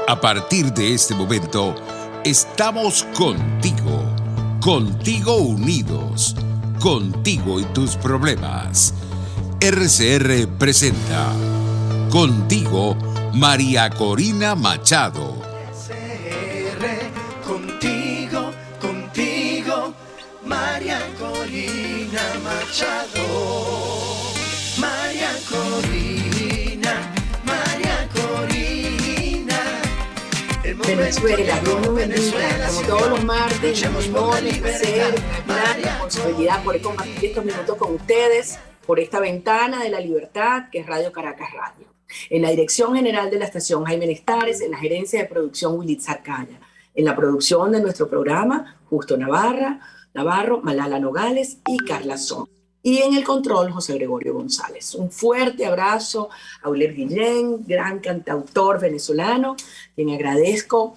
A partir de este momento, estamos contigo, contigo unidos, contigo y tus problemas. RCR presenta Contigo, María Corina Machado. RCR, contigo, contigo, María Corina Machado. María Corina, María Corina. Venezuela, Dios nos bendiga. Como todos los martes, un honor, un placer, una responsabilidad poder compartir estos minutos con ustedes por esta ventana de la libertad que es Radio Caracas Radio. En la dirección general de la estación Jaime Nestares, en la gerencia de producción Wilitza Arcaya, en la producción de nuestro programa Justo Navarro, Malala Nogales y Carla Son. Y en el control, José Gregorio González. Un fuerte abrazo a Euler Guillén, gran cantautor venezolano, quien agradezco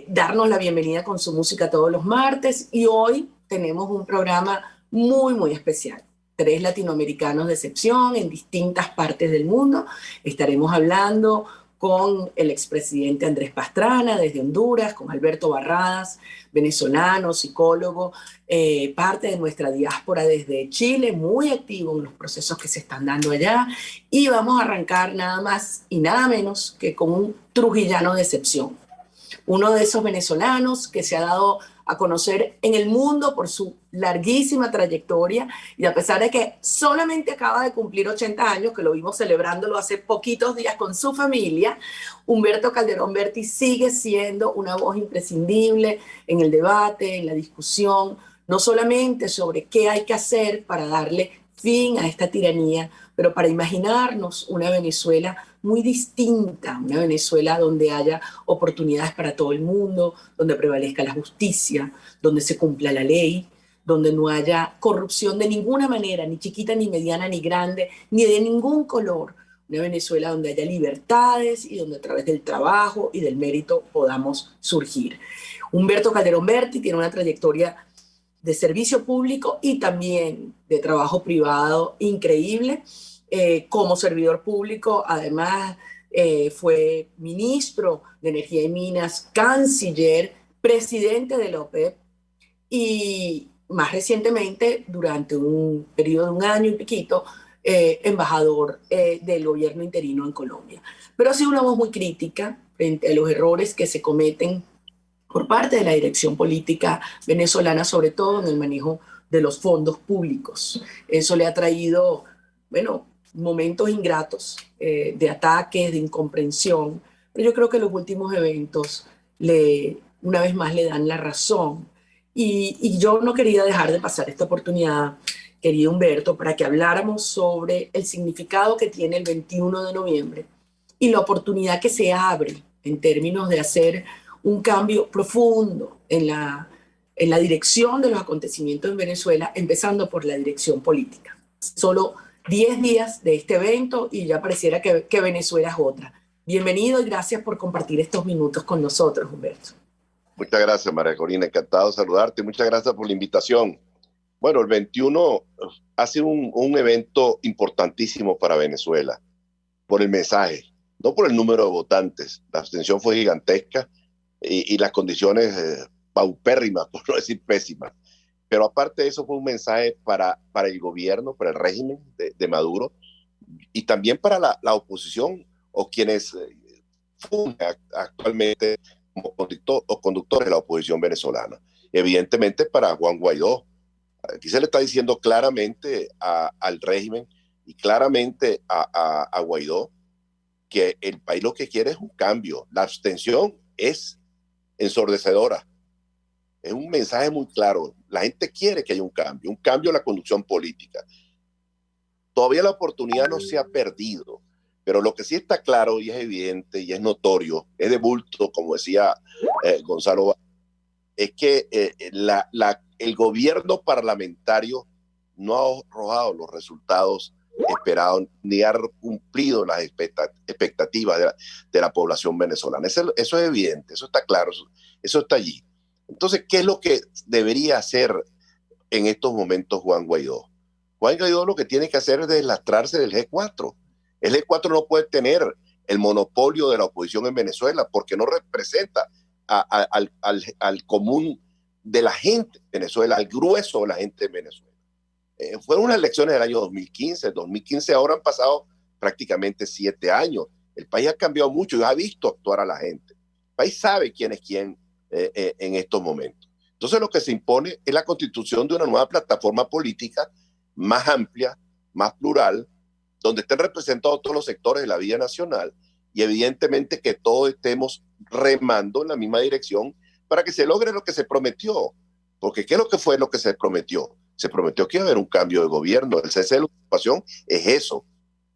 darnos la bienvenida con su música todos los martes. Y hoy tenemos un programa muy, muy especial. 3 latinoamericanos de excepción en distintas partes del mundo. Estaremos hablando con el expresidente Andrés Pastrana desde Honduras, con Alberto Barradas, venezolano, psicólogo, parte de nuestra diáspora desde Chile, muy activo en los procesos que se están dando allá. Y vamos a arrancar nada más y nada menos que con un trujillano de excepción. Uno de esos venezolanos que se ha dado a conocer en el mundo por su larguísima trayectoria, y a pesar de que solamente acaba de cumplir 80 años, que lo vimos celebrándolo hace poquitos días con su familia, Humberto Calderón Berti sigue siendo una voz imprescindible en el debate, en la discusión, no solamente sobre qué hay que hacer para darle fin a esta tiranía, pero para imaginarnos una Venezuela muy distinta, una Venezuela donde haya oportunidades para todo el mundo, donde prevalezca la justicia, donde se cumpla la ley, donde no haya corrupción de ninguna manera, ni chiquita, ni mediana, ni grande, ni de ningún color. Una Venezuela donde haya libertades y donde a través del trabajo y del mérito podamos surgir. Humberto Calderón Berti tiene una trayectoria de servicio público y también de trabajo privado increíble. Como servidor público, además, fue ministro de Energía y Minas, canciller, presidente de la OPEP y más recientemente, durante un periodo de 1 año y piquito, embajador del gobierno interino en Colombia. Pero ha sido una voz muy crítica frente a los errores que se cometen por parte de la dirección política venezolana, sobre todo en el manejo de los fondos públicos. Eso le ha traído, momentos ingratos de ataques, de incomprensión, pero yo creo que los últimos eventos una vez más le dan la razón. Y yo no quería dejar de pasar esta oportunidad, querido Humberto, para que habláramos sobre el significado que tiene el 21 de noviembre y la oportunidad que se abre en términos de hacer un cambio profundo en la dirección de los acontecimientos en Venezuela, empezando por la dirección política. Solo 10 días de este evento y ya pareciera que Venezuela es otra. Bienvenido y gracias por compartir estos minutos con nosotros, Humberto. Muchas gracias, María Corina. Encantado de saludarte. Muchas gracias por la invitación. Bueno, el 21 ha sido un evento importantísimo para Venezuela por el mensaje, no por el número de votantes. La abstención fue gigantesca y las condiciones paupérrimas, por no decir pésimas. Pero aparte de eso fue un mensaje para el gobierno, para el régimen de Maduro y también para la oposición o quienes fundan actualmente como conductores de la oposición venezolana. Evidentemente para Juan Guaidó. Aquí se le está diciendo claramente al régimen y claramente a Guaidó que el país lo que quiere es un cambio. La abstención es ensordecedora. Es un mensaje muy claro. La gente quiere que haya un cambio en la conducción política. Todavía la oportunidad no se ha perdido, pero lo que sí está claro y es evidente y es notorio, es de bulto, como decía Gonzalo, es que el gobierno parlamentario no ha arrojado los resultados esperados ni ha cumplido las expectativas de la población venezolana. Eso es evidente, eso está claro, eso está allí. Entonces, ¿qué es lo que debería hacer en estos momentos Juan Guaidó? Juan Guaidó lo que tiene que hacer es deslastrarse del G4. El G4 no puede tener el monopolio de la oposición en Venezuela, porque no representa al común de la gente de Venezuela, al grueso de la gente de Venezuela. Fueron unas elecciones del año 2015, ahora han pasado prácticamente 7 años. El país ha cambiado mucho y ha visto actuar a la gente. El país sabe quién es quién en estos momentos. Entonces lo que se impone es la constitución de una nueva plataforma política más amplia, más plural, donde estén representados todos los sectores de la vida nacional y evidentemente que todos estemos remando en la misma dirección para que se logre lo que se prometió. Porque ¿qué es lo que fue lo que se prometió? Se prometió que iba a haber un cambio de gobierno. El cese de la ocupación es eso.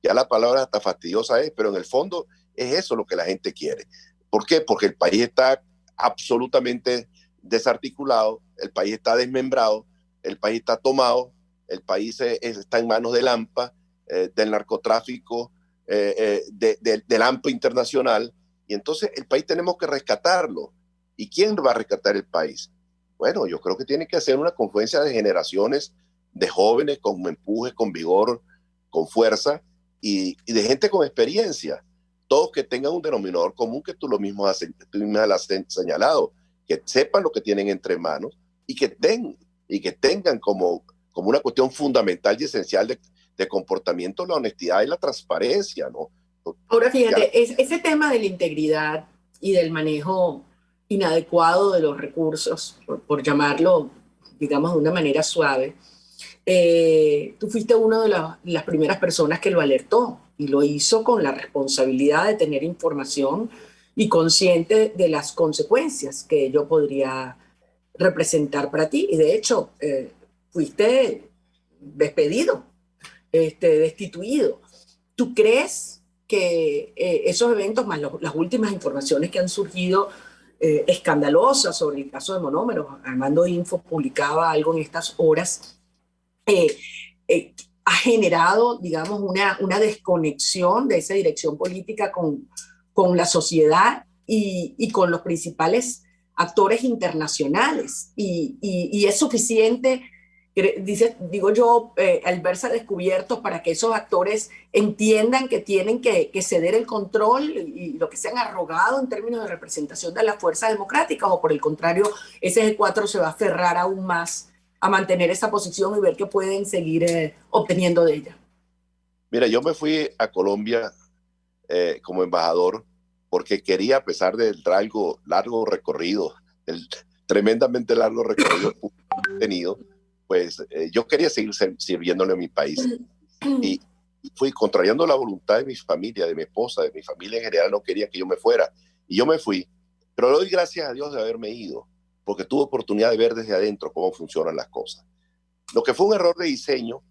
Ya la palabra hasta fastidiosa es, pero en el fondo es eso lo que la gente quiere. ¿Por qué? Porque el país está absolutamente desarticulado, el país está desmembrado, el país está tomado, el país está en manos del AMPA, del narcotráfico, del AMPA internacional, y entonces el país tenemos que rescatarlo. ¿Y quién va a rescatar el país? Bueno, yo creo que tiene que hacer una confluencia de generaciones de jóvenes con empuje, con vigor, con fuerza y de gente con experiencia. Todos que tengan un denominador común que tú mismo has señalado, que sepan lo que tienen entre manos y que tengan como una cuestión fundamental y esencial de comportamiento la honestidad y la transparencia, ¿no? Ahora fíjate, ese tema de la integridad y del manejo inadecuado de los recursos, por llamarlo, digamos, de una manera suave, tú fuiste una de las primeras personas que lo alertó y lo hizo con la responsabilidad de tener información y consciente de las consecuencias que ello podría representar para ti. Y de hecho, fuiste despedido, destituido. ¿Tú crees que esos eventos, más las últimas informaciones que han surgido escandalosas sobre el caso de Monómeros, Armando Info publicaba algo en estas horas, ha generado, digamos, una desconexión de esa dirección política con la sociedad y con los principales actores internacionales? Y es suficiente, digo yo, al verse descubiertos para que esos actores entiendan que tienen que ceder el control y lo que se han arrogado en términos de representación de las fuerzas democráticas, o por el contrario, ese G4 se va a aferrar aún más a mantener esa posición y ver que pueden seguir obteniendo de ella? Mira, yo me fui a Colombia como embajador porque quería, a pesar del largo recorrido, el tremendamente largo recorrido que he tenido, pues yo quería seguir sirviéndole a mi país. Y fui contrariando la voluntad de mi familia, de mi esposa, de mi familia en general, no quería que yo me fuera. Y yo me fui. Pero le doy gracias a Dios de haberme ido, porque tuve oportunidad de ver desde adentro cómo funcionan las cosas. Lo que fue un error de diseño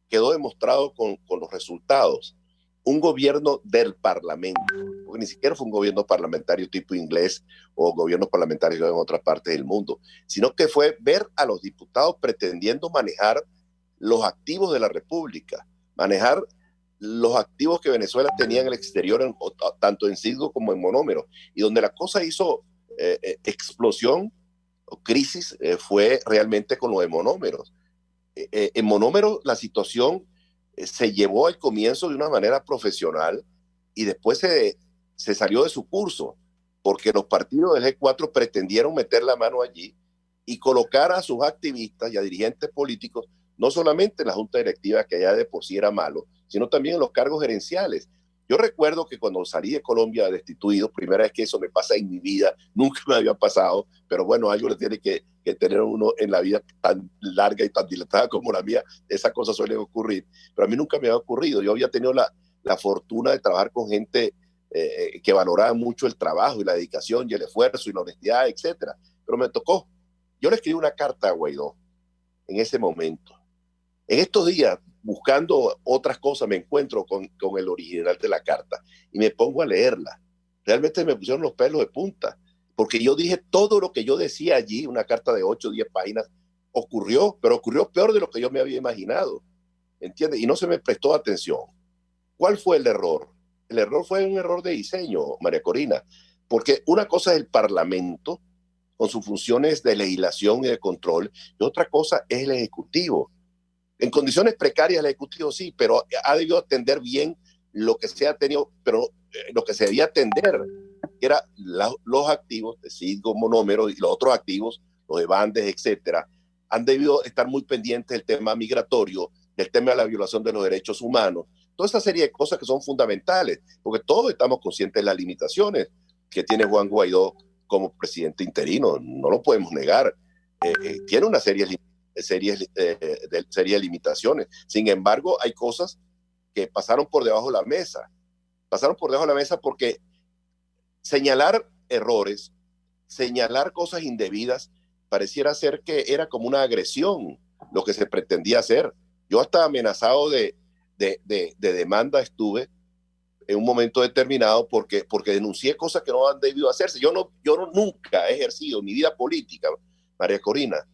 quedó demostrado con los resultados. Un gobierno del Parlamento, porque ni siquiera fue un gobierno parlamentario tipo inglés o gobiernos parlamentarios en otras partes del mundo, sino que fue ver a los diputados pretendiendo manejar los activos de la República, manejar los activos que Venezuela tenía en el exterior, tanto en Citgo como en Monómeros, y donde la cosa hizo explosión o crisis fue realmente con lo de Monómeros. En Monómeros la situación se llevó al comienzo de una manera profesional y después se salió de su curso, porque los partidos del G4 pretendieron meter la mano allí y colocar a sus activistas y a dirigentes políticos, no solamente en la junta directiva, que ya de por sí era malo, sino también en los cargos gerenciales. Yo recuerdo que cuando salí de Colombia destituido, primera vez que eso me pasa en mi vida, nunca me había pasado, pero bueno, algo le tiene que tener uno en la vida tan larga y tan dilatada como la mía, esas cosas suelen ocurrir, pero a mí nunca me había ocurrido. Yo había tenido la fortuna de trabajar con gente que valoraba mucho el trabajo y la dedicación y el esfuerzo y la honestidad, etcétera, pero me tocó. Yo le escribí una carta a Guaidó en ese momento. En estos días, buscando otras cosas, me encuentro con el original de la carta y me pongo a leerla. Realmente me pusieron los pelos de punta, porque yo dije todo lo que yo decía allí, una carta de 8 o 10 páginas, ocurrió, pero ocurrió peor de lo que yo me había imaginado, ¿entiendes? Y no se me prestó atención. ¿Cuál fue el error? El error fue un error de diseño, María Corina, porque una cosa es el Parlamento, con sus funciones de legislación y de control, y otra cosa es el Ejecutivo. En condiciones precarias el Ejecutivo sí, pero ha debido atender bien lo que se ha tenido, pero lo que se debía atender, que eran los activos de Citgo, monómeros y los otros activos, los de Bandes, etcétera, han debido estar muy pendientes del tema migratorio, del tema de la violación de los derechos humanos, toda esa serie de cosas que son fundamentales, porque todos estamos conscientes de las limitaciones que tiene Juan Guaidó como presidente interino, no lo podemos negar. Tiene una serie de limitaciones. Sin embargo, hay cosas que pasaron por debajo de la mesa. Pasaron por debajo de la mesa porque señalar errores, señalar cosas indebidas, pareciera ser que era como una agresión lo que se pretendía hacer. Yo hasta amenazado de demanda estuve en un momento determinado porque denuncié cosas que no han debido hacerse. Yo nunca he ejercido mi vida política, María Corina,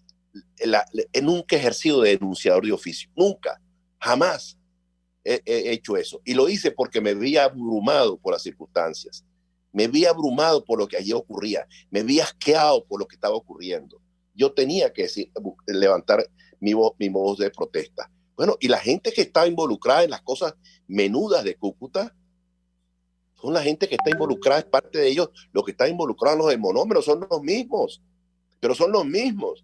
nunca he ejercido de denunciador de oficio, nunca, jamás he hecho eso. Y lo hice porque me vi abrumado por las circunstancias, me vi abrumado por lo que allí ocurría, me vi asqueado por lo que estaba ocurriendo. Yo tenía que levantar mi voz de protesta. Bueno, y la gente que está involucrada en las cosas menudas de Cúcuta, son la gente que está involucrada, es parte de ellos. Los que están involucrados en los monómeros son los mismos, pero son los mismos.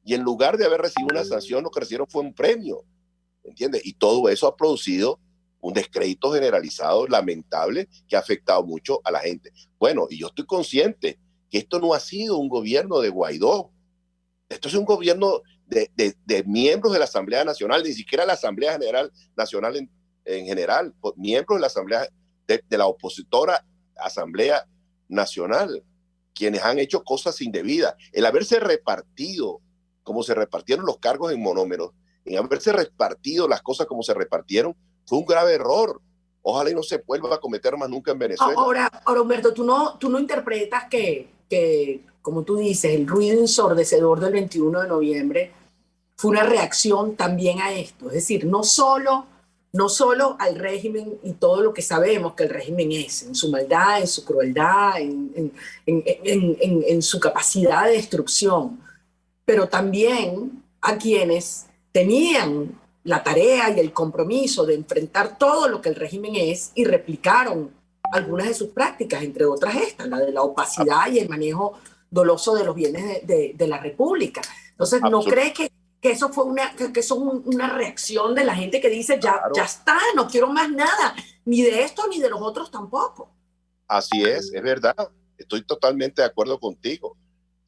Y en lugar de haber recibido una sanción, lo que recibieron fue un premio, ¿entiendes? Y todo eso ha producido un descrédito generalizado lamentable que ha afectado mucho a la gente. Bueno, y yo estoy consciente que esto no ha sido un gobierno de Guaidó. Esto es un gobierno de miembros de la Asamblea Nacional, ni siquiera la Asamblea General Nacional en general, miembros de la Asamblea, de la opositora Asamblea Nacional, quienes han hecho cosas indebidas. El haberse repartido, como se repartieron los cargos en monómeros, en haberse repartido las cosas como se repartieron, fue un grave error. Ojalá y no se vuelva a cometer más nunca en Venezuela. Ahora Humberto, tú no interpretas que, como tú dices, el ruido ensordecedor del 21 de noviembre fue una reacción también a esto. Es decir, no solo al régimen y todo lo que sabemos que el régimen es, en su maldad, en su crueldad, en su capacidad de destrucción, pero también a quienes tenían la tarea y el compromiso de enfrentar todo lo que el régimen es y replicaron algunas de sus prácticas, entre otras estas, la de la opacidad y el manejo doloso de los bienes de la República. Entonces, ¿no crees que eso fue una reacción de la gente que dice ya está, no quiero más nada, ni de esto ni de los otros tampoco? Así es verdad, estoy totalmente de acuerdo contigo.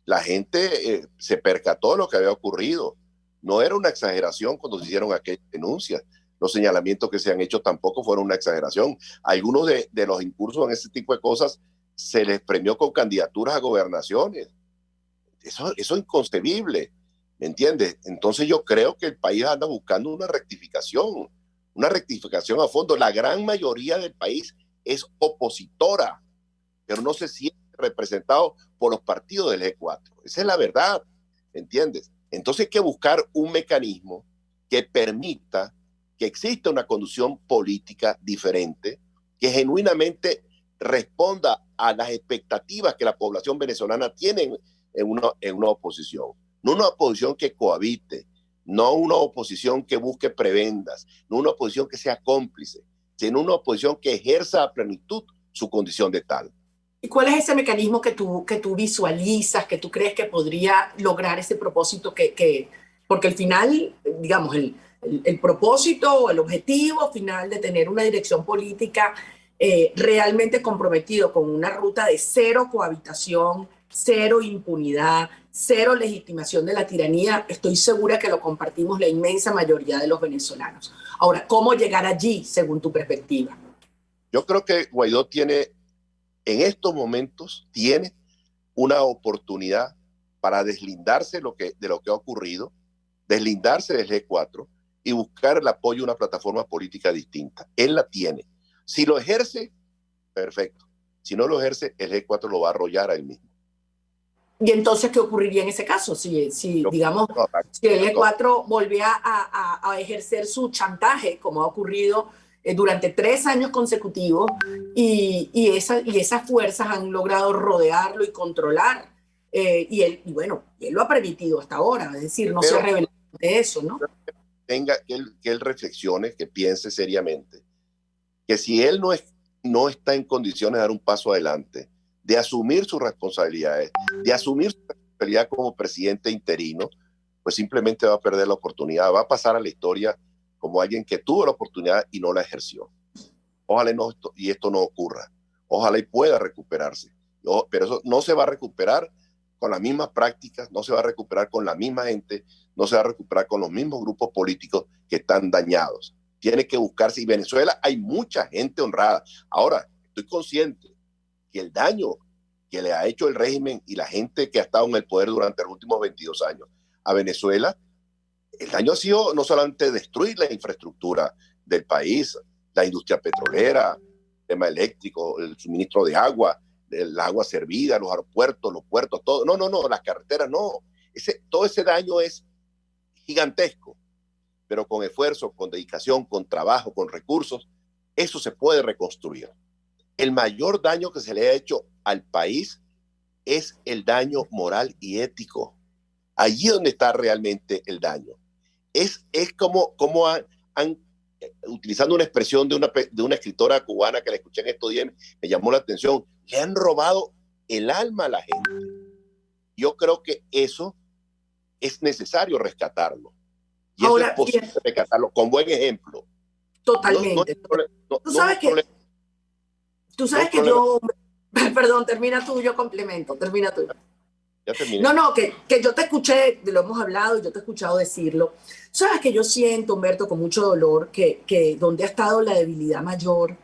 La gente se percató de lo que había ocurrido. No era una exageración cuando se hicieron aquellas denuncias. Los señalamientos que se han hecho tampoco fueron una exageración. Algunos de los incursos en ese tipo de cosas se les premió con candidaturas a gobernaciones. Eso es inconcebible, ¿me entiendes? Entonces yo creo que el país anda buscando una rectificación a fondo. La gran mayoría del país es opositora, pero no se siente representado por los partidos del G4. Esa es la verdad, ¿me entiendes? Entonces hay que buscar un mecanismo que permita que exista una conducción política diferente, que genuinamente responda a las expectativas que la población venezolana tiene en una oposición. No una oposición que cohabite, no una oposición que busque prebendas, no una oposición que sea cómplice, sino una oposición que ejerza a plenitud su condición de tal. ¿Y cuál es ese mecanismo que tú visualizas, que tú crees que podría lograr ese propósito? Porque al final, digamos, el propósito, el objetivo final de tener una dirección política realmente comprometido con una ruta de cero cohabitación, cero impunidad, cero legitimación de la tiranía, estoy segura que lo compartimos la inmensa mayoría de los venezolanos. Ahora, ¿cómo llegar allí, según tu perspectiva? Yo creo que Guaidó en estos momentos tiene una oportunidad para deslindarse de lo que ha ocurrido, deslindarse del G4 y buscar el apoyo de una plataforma política distinta. Él la tiene. Si lo ejerce, perfecto. Si no lo ejerce, el G4 lo va a arrollar a él mismo. ¿Y entonces qué ocurriría en ese caso? Si el G4 volvía a ejercer su chantaje, como ha ocurrido durante 3 años consecutivos, y esas fuerzas han logrado rodearlo y controlar, y él lo ha permitido hasta ahora, es decir, no se ha revelado de eso, ¿no? Que él reflexione, que piense seriamente, que si él no está en condiciones de dar un paso adelante, de asumir sus responsabilidades, de asumir su responsabilidad como presidente interino, pues simplemente va a perder la oportunidad, va a pasar a la historia como alguien que tuvo la oportunidad y no la ejerció. Ojalá esto no ocurra. Ojalá y pueda recuperarse. Pero eso no se va a recuperar con las mismas prácticas, no se va a recuperar con la misma gente, no se va a recuperar con los mismos grupos políticos que están dañados. Tiene que buscarse, y Venezuela hay mucha gente honrada. Ahora, estoy consciente que el daño que le ha hecho el régimen y la gente que ha estado en el poder durante los últimos 22 años a Venezuela, el daño ha sido no solamente destruir la infraestructura del país, la industria petrolera, el tema eléctrico, el suministro de agua, el agua servida, los aeropuertos, los puertos, todo. No, las carreteras no. Todo ese daño es gigantesco, pero con esfuerzo, con dedicación, con trabajo, con recursos, eso se puede reconstruir. El mayor daño que se le ha hecho al país es el daño moral y ético. Allí donde está realmente el daño. Es como han utilizando una expresión de una escritora cubana que la escuché en estos días, me llamó la atención, le han robado el alma a la gente. Yo creo que eso es necesario rescatarlo. Y ahora, eso es posible rescatarlo con buen ejemplo. Totalmente. Tú sabes que yo... Perdón, termina tú, yo complemento, termina tú. Ya terminé. No, que yo te escuché, lo hemos hablado y yo te he escuchado decirlo. Sabes que yo siento, Humberto, con mucho dolor, que donde ha estado la debilidad mayor,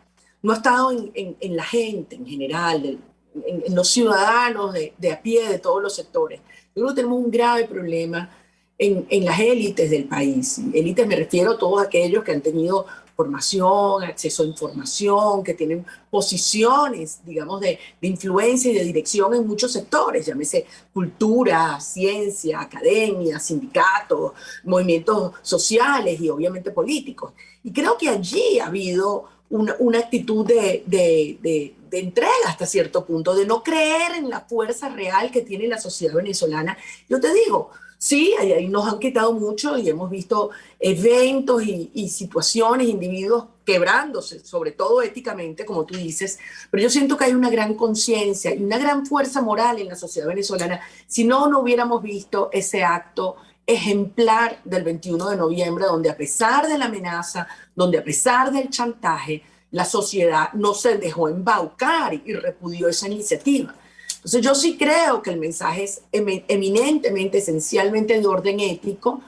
no ha estado en la gente en general, en los ciudadanos de a pie, de todos los sectores. Yo creo que tenemos un grave problema en las élites del país. Élites me refiero a todos aquellos que han tenido formación, acceso a información, que tienen posiciones, digamos, de influencia y de dirección en muchos sectores, llámese cultura, ciencia, academia, sindicatos, movimientos sociales y obviamente políticos. Y creo que allí ha habido una actitud de entrega hasta cierto punto, de no creer en la fuerza real que tiene la sociedad venezolana. Yo te digo, sí, ahí nos han quitado mucho y hemos visto eventos y situaciones, individuos quebrándose, sobre todo éticamente, como tú dices, pero yo siento que hay una gran conciencia y una gran fuerza moral en la sociedad venezolana. Si no hubiéramos visto ese acto ejemplar del 21 de noviembre, donde a pesar de la amenaza, donde a pesar del chantaje, la sociedad no se dejó embaucar y repudió esa iniciativa. Entonces yo sí creo que el mensaje es eminentemente, esencialmente de orden ético,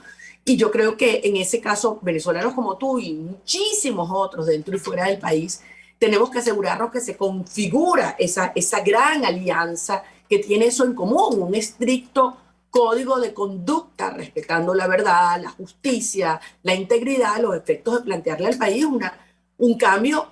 y yo creo que en ese caso venezolanos como tú y muchísimos otros dentro y fuera del país tenemos que asegurarnos que se configura esa gran alianza que tiene eso en común, un estricto código de conducta respetando la verdad, la justicia, la integridad, los efectos de plantearle al país un cambio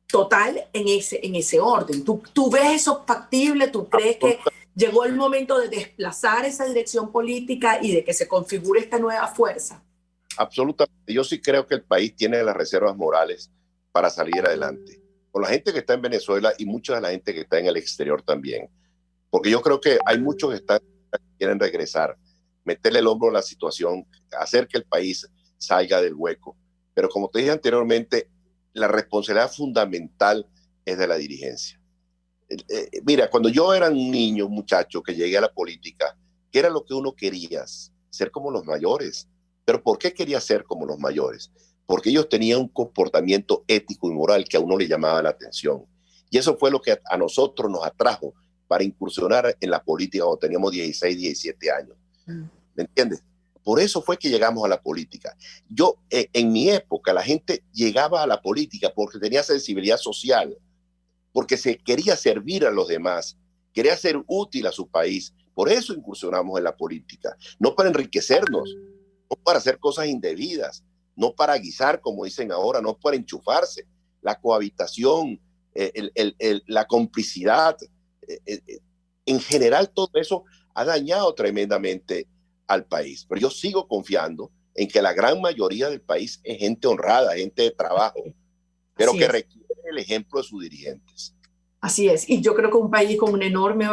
total en ese orden. ¿Tú ves eso factible? ¿Tú crees que llegó el momento de desplazar esa dirección política y de que se configure esta nueva fuerza? Absolutamente. Yo sí creo que el país tiene las reservas morales para salir adelante. Con la gente que está en Venezuela y mucha de la gente que está en el exterior también. Porque yo creo que hay muchos que quieren regresar, meterle el hombro a la situación, hacer que el país salga del hueco. Pero como te dije anteriormente, la responsabilidad fundamental es de la dirigencia. Mira, cuando yo era un niño, un muchacho que llegué a la política, ¿qué era lo que uno quería? Ser como los mayores. ¿Pero por qué quería ser como los mayores? Porque ellos tenían un comportamiento ético y moral que a uno le llamaba la atención. Y eso fue lo que a nosotros nos atrajo para incursionar en la política cuando teníamos 16, 17 años. ¿Me entiendes? Por eso fue que llegamos a la política. Yo, en mi época, la gente llegaba a la política porque tenía sensibilidad social, porque se quería servir a los demás, quería ser útil a su país. Por eso incursionamos en la política, no para enriquecernos, no para hacer cosas indebidas, no para guisar, como dicen ahora, no para enchufarse. La cohabitación, la complicidad, en general todo eso ha dañado tremendamente al país. Pero yo sigo confiando en que la gran mayoría del país es gente honrada, gente de trabajo, pero que requiere el ejemplo de sus dirigentes. Así es, y yo creo que un país con una enorme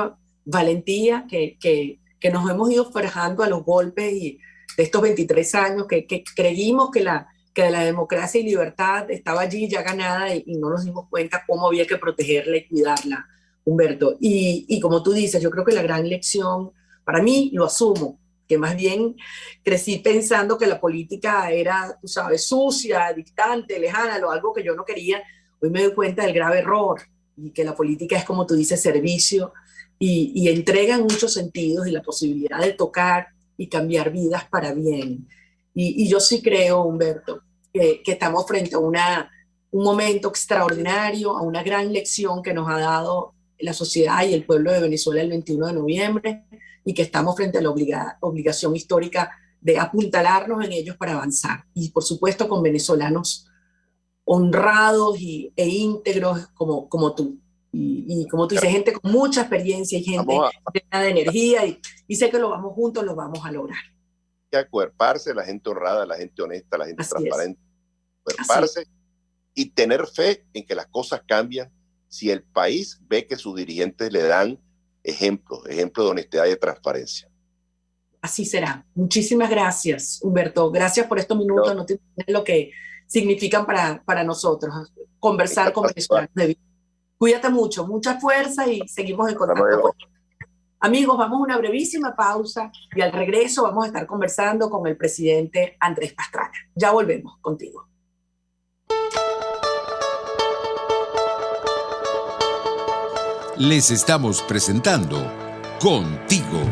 valentía que nos hemos ido forjando a los golpes y de estos 23 años que creímos que que la democracia y libertad estaba allí ya ganada y no nos dimos cuenta cómo había que protegerla y cuidarla, Humberto. Y como tú dices, yo creo que la gran lección, para mí, lo asumo, que más bien crecí pensando que la política era, tú sabes, sucia, distante, lejana, algo que yo no quería. Hoy me doy cuenta del grave error y que la política es, como tú dices, servicio y entrega en muchos sentidos y la posibilidad de tocar y cambiar vidas para bien. Y yo sí creo, Humberto, que estamos frente a un momento extraordinario, a una gran lección que nos ha dado la sociedad y el pueblo de Venezuela el 21 de noviembre, y que estamos frente a la obligación histórica de apuntalarnos en ellos para avanzar. Y por supuesto con venezolanos honrados e íntegros como tú. Y como tú dices, gente con mucha experiencia y gente llena de energía, y sé que lo vamos juntos, lo vamos a lograr. Hay que acuerparse, la gente honrada, la gente honesta, la gente transparente. Acuerparse y tener fe en que las cosas cambian si el país ve que sus dirigentes le dan ejemplos de honestidad y de transparencia. Así será. Muchísimas gracias, Humberto. Gracias por estos minutos. No te imaginas lo que significan para nosotros conversar con venezolanos de vida. Cuídate mucho, mucha fuerza y seguimos en contacto. Amigos, vamos a una brevísima pausa y al regreso vamos a estar conversando con el presidente Andrés Pastrana. Ya volvemos contigo. Les estamos presentando Contigo,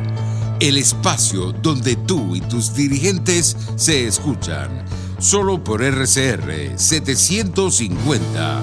el espacio donde tú y tus dirigentes se escuchan, solo por RCR 750.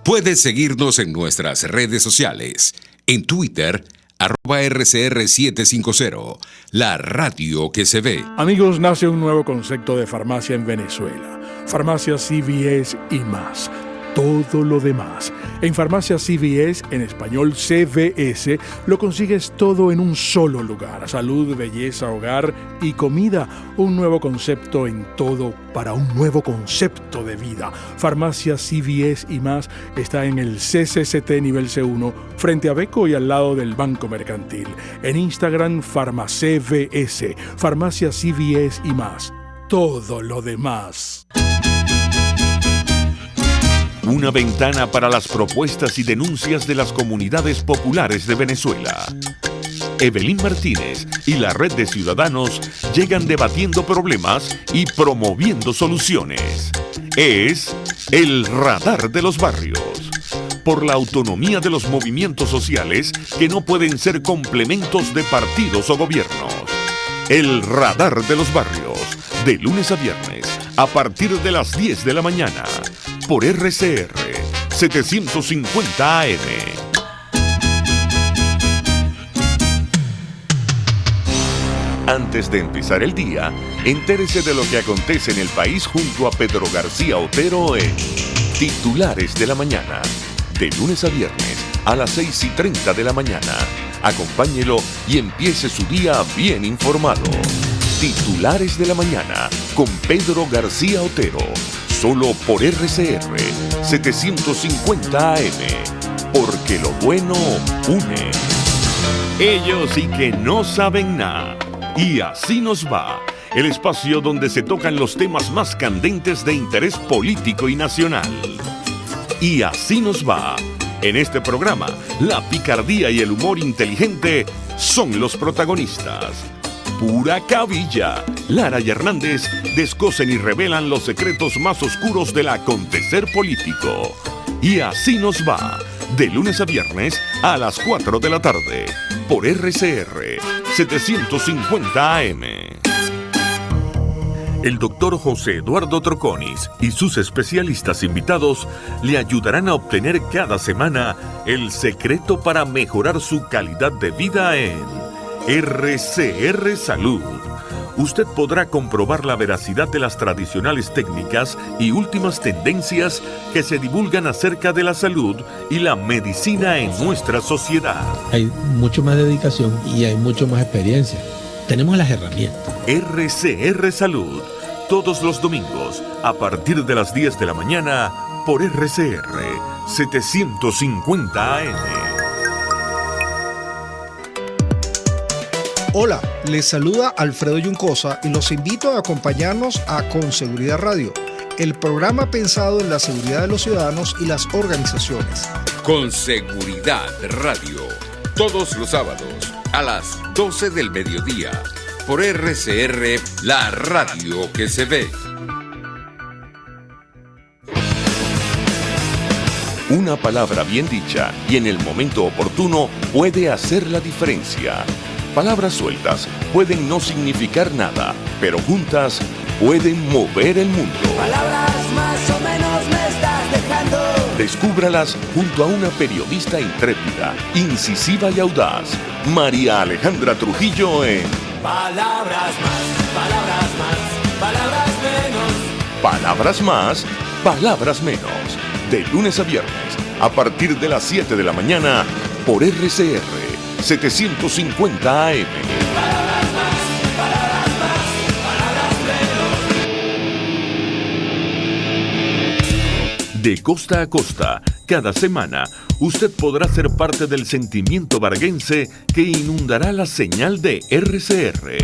Puedes seguirnos en nuestras redes sociales, en Twitter, @RCR750, la radio que se ve. Amigos, nace un nuevo concepto de farmacia en Venezuela. Farmacia CVS y más. Todo lo demás. En Farmacia CVS, en español CVS, lo consigues todo en un solo lugar. Salud, belleza, hogar y comida. Un nuevo concepto en todo para un nuevo concepto de vida. Farmacia CVS y más está en el CCCT nivel C1, frente a Beco y al lado del Banco Mercantil. En Instagram, FarmaCVS. Farmacia CVS y más. Todo lo demás. Una ventana para las propuestas y denuncias de las comunidades populares de Venezuela. Evelyn Martínez y la Red de Ciudadanos llegan debatiendo problemas y promoviendo soluciones. Es el Radar de los Barrios. Por la autonomía de los movimientos sociales que no pueden ser complementos de partidos o gobiernos. El Radar de los Barrios, de lunes a viernes, a partir de las 10 de la mañana. Por RCR 750 AM. Antes de empezar el día, entérese de lo que acontece en el país junto a Pedro García Otero en Titulares de la Mañana. De lunes a viernes a las 6:30 de la mañana. Acompáñelo y empiece su día bien informado. Titulares de la Mañana con Pedro García Otero. Solo por RCR 750 AM. Porque lo bueno une. Ellos sí que no saben nada. Y así nos va. El espacio donde se tocan los temas más candentes de interés político y nacional. Y así nos va. En este programa, la picardía y el humor inteligente son los protagonistas. Pura cabilla. Lara y Hernández descosen y revelan los secretos más oscuros del acontecer político. Y así nos va. De lunes a viernes a las 4 de la tarde. Por RCR 750 AM. El doctor José Eduardo Troconis y sus especialistas invitados le ayudarán a obtener cada semana el secreto para mejorar su calidad de vida en RCR Salud. Usted podrá comprobar la veracidad de las tradicionales técnicas y últimas tendencias que se divulgan acerca de la salud y la medicina en nuestra sociedad. Hay mucho más dedicación y hay mucho más experiencia. Tenemos las herramientas. RCR Salud, todos los domingos, a partir de las 10 de la mañana, por RCR 750 AM. Hola, les saluda Alfredo Yuncosa y los invito a acompañarnos a Con Seguridad Radio, el programa pensado en la seguridad de los ciudadanos y las organizaciones. Con Seguridad Radio, todos los sábados a las 12 del mediodía, por RCR, la radio que se ve. Una palabra bien dicha y en el momento oportuno puede hacer la diferencia. Palabras sueltas pueden no significar nada, pero juntas pueden mover el mundo. Palabras más o menos me estás dejando. Descúbralas junto a una periodista intrépida, incisiva y audaz, María Alejandra Trujillo en Palabras más, palabras más, palabras menos. Palabras más, palabras menos. De lunes a viernes, a partir de las 7 de la mañana, por RCR 750 AM. Palabras más, palabras menos. De costa a costa, cada semana, usted podrá ser parte del sentimiento varguense que inundará la señal de RCR,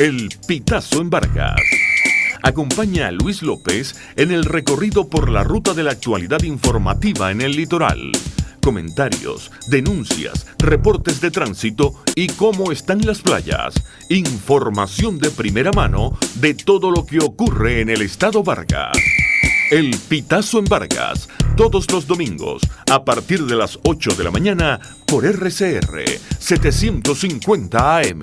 el Pitazo en Vargas. Acompaña a Luis López en el recorrido por la ruta de la actualidad informativa en el litoral. Comentarios, denuncias, reportes de tránsito y cómo están las playas. Información de primera mano de todo lo que ocurre en el estado Vargas. El Pitazo en Vargas, todos los domingos, a partir de las 8 de la mañana, por RCR 750 AM.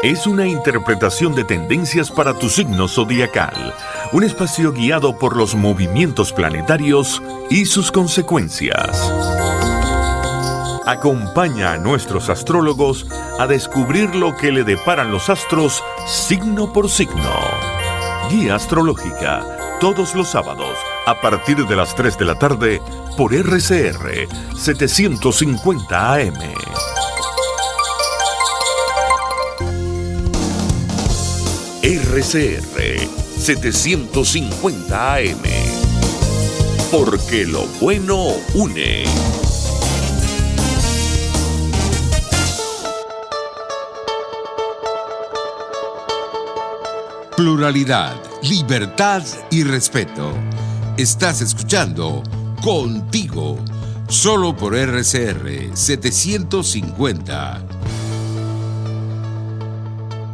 Es una interpretación de tendencias para tu signo zodiacal, un espacio guiado por los movimientos planetarios y sus consecuencias. Acompaña a nuestros astrólogos a descubrir lo que le deparan los astros signo por signo. Guía astrológica, todos los sábados, a partir de las 3 de la tarde, por RCR 750 AM. RCR 750 AM. Porque lo bueno une. Pluralidad, libertad y respeto. Estás escuchando Contigo, solo por RCR 750.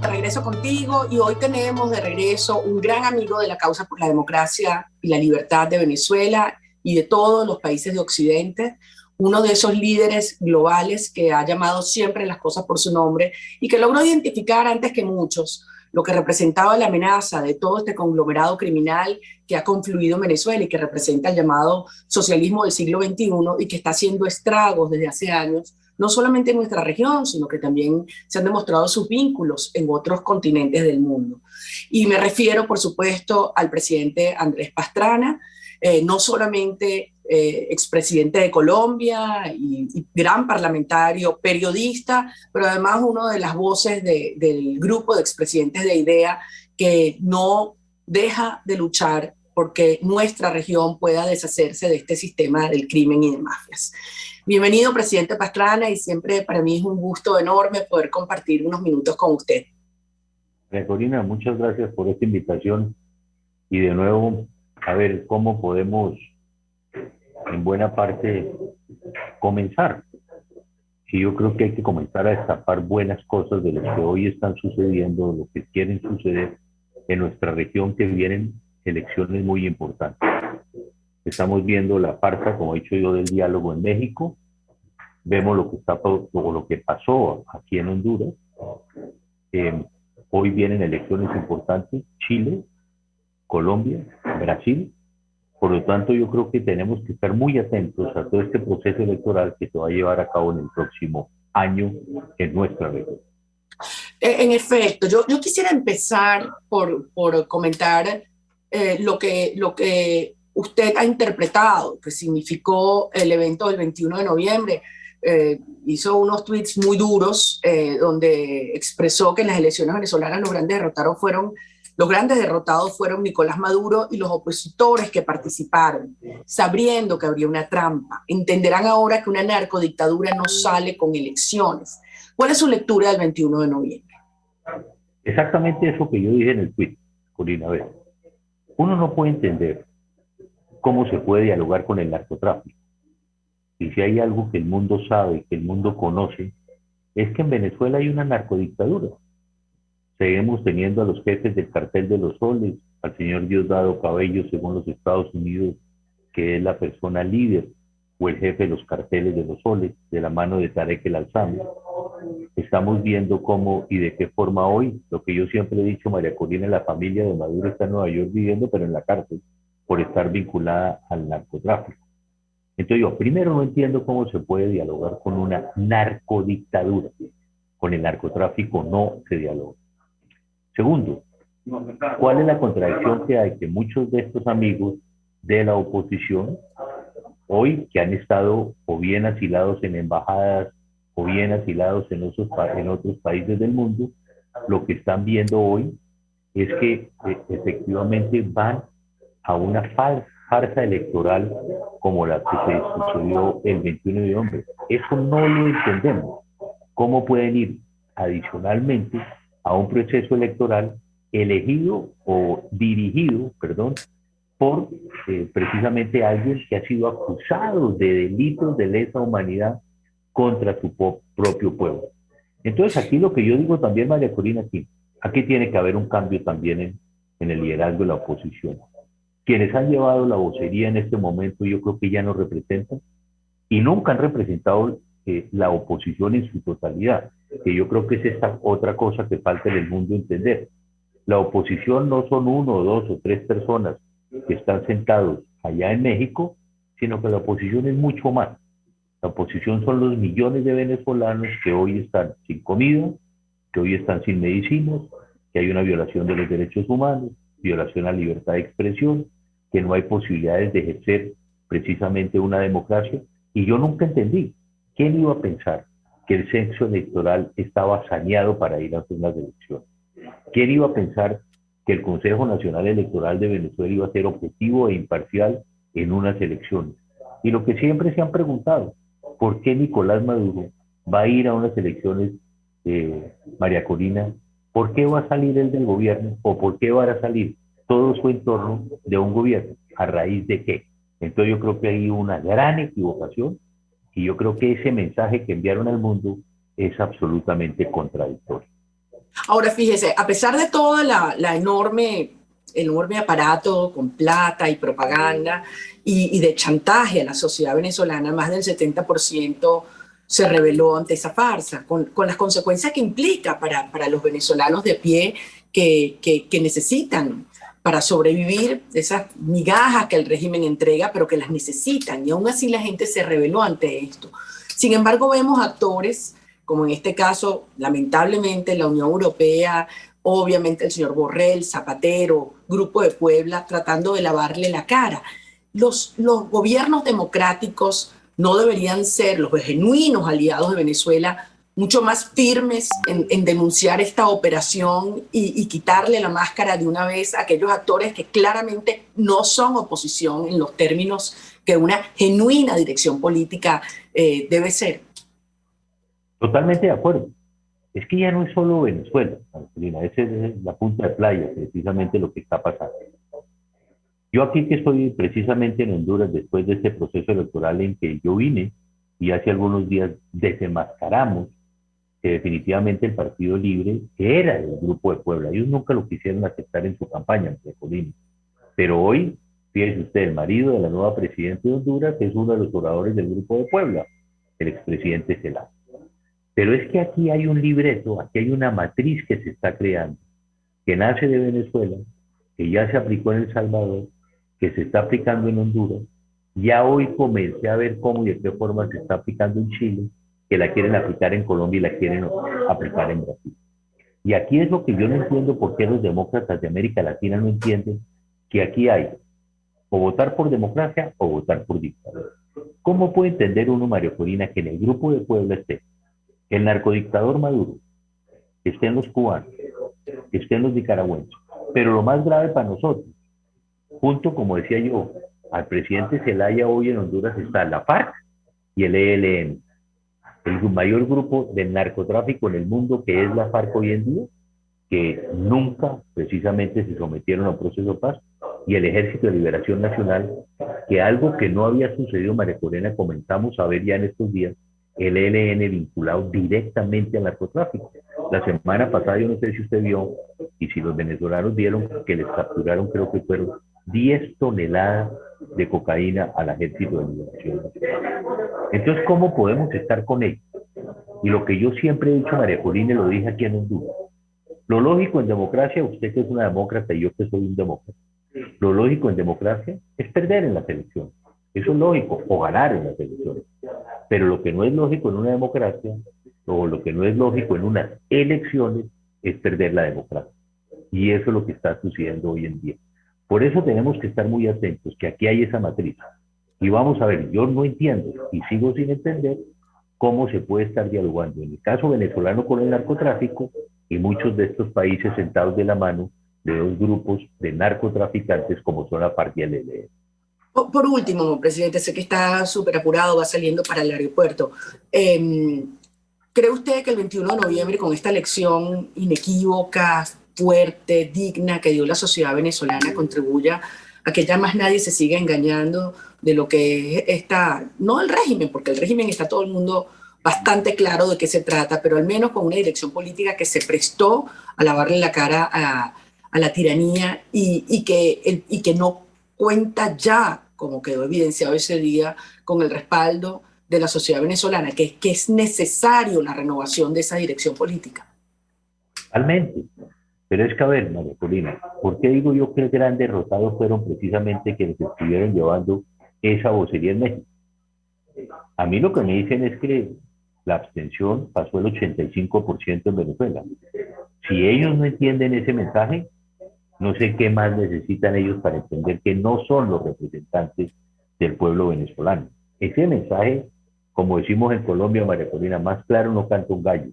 Regreso contigo y hoy tenemos de regreso un gran amigo de la causa por la democracia y la libertad de Venezuela y de todos los países de Occidente, uno de esos líderes globales que ha llamado siempre las cosas por su nombre y que logró identificar antes que muchos lo que representaba la amenaza de todo este conglomerado criminal que ha confluido en Venezuela y que representa el llamado socialismo del siglo XXI y que está haciendo estragos desde hace años, no solamente en nuestra región, sino que también se han demostrado sus vínculos en otros continentes del mundo. Y me refiero, por supuesto, al presidente Andrés Pastrana, no solamente expresidente de Colombia y gran parlamentario, periodista, pero además uno de las voces del grupo de expresidentes de IDEA que no deja de luchar porque nuestra región pueda deshacerse de este sistema del crimen y de mafias. Bienvenido, presidente Pastrana, y siempre para mí es un gusto enorme poder compartir unos minutos con usted. Corina, muchas gracias por esta invitación y de nuevo a ver cómo podemos en buena parte comenzar. Y yo creo que hay que comenzar a destapar buenas cosas de lo que hoy están sucediendo, lo que quieren suceder en nuestra región, que vienen elecciones muy importantes. Estamos viendo la farsa, como he dicho yo, del diálogo en México. Vemos lo que está o lo que pasó aquí en Honduras. Hoy vienen elecciones importantes, Chile, Colombia, Brasil. Por lo tanto, yo creo que tenemos que estar muy atentos a todo este proceso electoral que se va a llevar a cabo en el próximo año en nuestra región. En efecto, yo quisiera empezar por comentar lo que usted ha interpretado, que significó el evento del 21 de noviembre. Hizo unos tweets muy duros donde expresó que en las elecciones venezolanas los grandes derrotados fueron Los grandes derrotados fueron Nicolás Maduro y los opositores que participaron, sabiendo que habría una trampa. Entenderán ahora que una narcodictadura no sale con elecciones. ¿Cuál es su lectura del 21 de noviembre? Exactamente eso que yo dije en el tweet, Corina. A ver, uno no puede entender cómo se puede dialogar con el narcotráfico. Y si hay algo que el mundo sabe, que el mundo conoce, es que en Venezuela hay una narcodictadura. Seguimos teniendo a los jefes del cartel de los soles, al señor Diosdado Cabello, según los Estados Unidos, que es la persona líder o el jefe de los carteles de los soles, de la mano de Tarek El Alzami. Estamos viendo cómo y de qué forma hoy, lo que yo siempre he dicho, María Corina, la familia de Maduro está en Nueva York viviendo, pero en la cárcel, por estar vinculada al narcotráfico. Entonces yo primero no entiendo cómo se puede dialogar con una narcodictadura. Con el narcotráfico no se dialoga. Segundo, ¿cuál es la contradicción que hay? Que muchos de estos amigos de la oposición, hoy que han estado o bien asilados en embajadas o bien asilados en otros países del mundo, lo que están viendo hoy es que efectivamente van a una farsa electoral como la que se sucedió el 21 de noviembre. Eso no lo entendemos. ¿Cómo pueden ir adicionalmente a un proceso electoral elegido o dirigido, por precisamente alguien que ha sido acusado de delitos de lesa humanidad contra su propio pueblo? Entonces aquí lo que yo digo también, María Corina, aquí tiene que haber un cambio también en el liderazgo de la oposición. Quienes han llevado la vocería en este momento, yo creo que ya no representan y nunca han representado la oposición en su totalidad, que yo creo que es esta otra cosa que falta en el mundo entender. La oposición no son 1 o 2 o 3 personas que están sentados allá en México, sino que la oposición es mucho más. La oposición son los millones de venezolanos que hoy están sin comida, que hoy están sin medicinas, que hay una violación de los derechos humanos, violación a la libertad de expresión, que no hay posibilidades de ejercer precisamente una democracia. Y yo nunca entendí, ¿quién iba a pensar que el censo electoral estaba saneado para ir a hacer unas elecciones? ¿Quién iba a pensar que el Consejo Nacional Electoral de Venezuela iba a ser objetivo e imparcial en unas elecciones? Y lo que siempre se han preguntado, ¿por qué Nicolás Maduro va a ir a unas elecciones, María Corina? ¿Por qué va a salir él del gobierno? ¿O por qué va a salir todo su entorno de un gobierno? ¿A raíz de qué? Entonces yo creo que hay una gran equivocación y yo creo que ese mensaje que enviaron al mundo es absolutamente contradictorio. Ahora fíjese, a pesar de toda la enorme aparato con plata y propaganda y de chantaje a la sociedad venezolana, más del 70% se rebeló ante esa farsa, con las consecuencias que implica para los venezolanos de pie que necesitan para sobrevivir esas migajas que el régimen entrega, pero que las necesitan, y aún así la gente se rebeló ante esto. Sin embargo, vemos actores, como en este caso, lamentablemente, la Unión Europea, obviamente el señor Borrell, Zapatero, Grupo de Puebla, tratando de lavarle la cara. Los gobiernos democráticos no deberían ser los genuinos aliados de Venezuela, mucho más firmes en denunciar esta operación y quitarle la máscara de una vez a aquellos actores que claramente no son oposición en los términos que una genuina dirección política debe ser. Totalmente de acuerdo. Es que ya no es solo Venezuela, Angelina, esa es la punta de playa, precisamente lo que está pasando. Yo aquí que estoy precisamente en Honduras después de este proceso electoral en que yo vine y hace algunos días desenmascaramos que definitivamente el Partido Libre era del Grupo de Puebla. Ellos nunca lo quisieron aceptar en su campaña, pero hoy, fíjese usted, el marido de la nueva presidenta de Honduras es uno de los oradores del Grupo de Puebla, el expresidente Zelaya. Pero es que aquí hay un libreto, aquí hay una matriz que se está creando, que nace de Venezuela, que ya se aplicó en El Salvador, que se está aplicando en Honduras. Ya hoy comencé a ver cómo y de qué forma se está aplicando en Chile, que la quieren aplicar en Colombia y la quieren aplicar en Brasil. Y aquí es lo que yo no entiendo por qué los demócratas de América Latina no entienden que aquí hay o votar por democracia o votar por dictadura. ¿Cómo puede entender uno, María Corina, que en el Grupo de Puebla esté el narcodictador Maduro, estén los cubanos, estén los nicaragüenses, Pero lo más grave para nosotros, junto, como decía yo, al presidente Zelaya, hoy en Honduras está la FARC y el ELN, el mayor grupo de narcotráfico en el mundo, que es la FARC hoy en día, que nunca precisamente se sometieron a un proceso de paz, y el Ejército de Liberación Nacional, que algo que no había sucedido, María Corina, comenzamos a ver ya en estos días, el ELN vinculado directamente al narcotráfico. La semana pasada, yo no sé si usted vio, y si los venezolanos vieron, que les capturaron, creo que fueron 10 toneladas de cocaína al Ejército de Liberación Nacional. Entonces, ¿cómo podemos estar con ellos? Y lo que yo siempre he dicho, María Corina, y lo dije aquí en Honduras, lo lógico en democracia, usted que es una demócrata y yo que soy un demócrata, lo lógico en democracia es perder en las elecciones. Eso es lógico, o ganar en las elecciones. Pero lo que no es lógico en una democracia, o lo que no es lógico en unas elecciones, es perder la democracia. Y eso es lo que está sucediendo hoy en día. Por eso tenemos que estar muy atentos, que aquí hay esa matriz. Y vamos a ver, yo no entiendo, y sigo sin entender, cómo se puede estar dialogando en el caso venezolano con el narcotráfico, y muchos de estos países sentados de la mano de dos grupos de narcotraficantes como son la FARC y el ELN. Por último, presidente, sé que está súper apurado, va saliendo para el aeropuerto. ¿Cree usted que el 21 de noviembre, con esta elección inequívoca, fuerte, digna que dio la sociedad venezolana, contribuya a que ya más nadie se siga engañando de lo que es esta, no el régimen, porque el régimen está todo el mundo bastante claro de qué se trata, pero al menos con una dirección política que se prestó a lavarle la cara a la tiranía y que no cuenta ya, como quedó evidenciado ese día, con el respaldo de la sociedad venezolana, que es necesario la renovación de esa dirección política? Totalmente. Pero es que, a ver, María Corina, ¿por qué digo yo que el gran derrotado fueron precisamente quienes estuvieron llevando esa vocería en México? A mí lo que me dicen es que la abstención pasó el 85% en Venezuela. Si ellos no entienden ese mensaje, no sé qué más necesitan ellos para entender que no son los representantes del pueblo venezolano. Ese mensaje, como decimos en Colombia, María Corina, más claro no canta un gallo.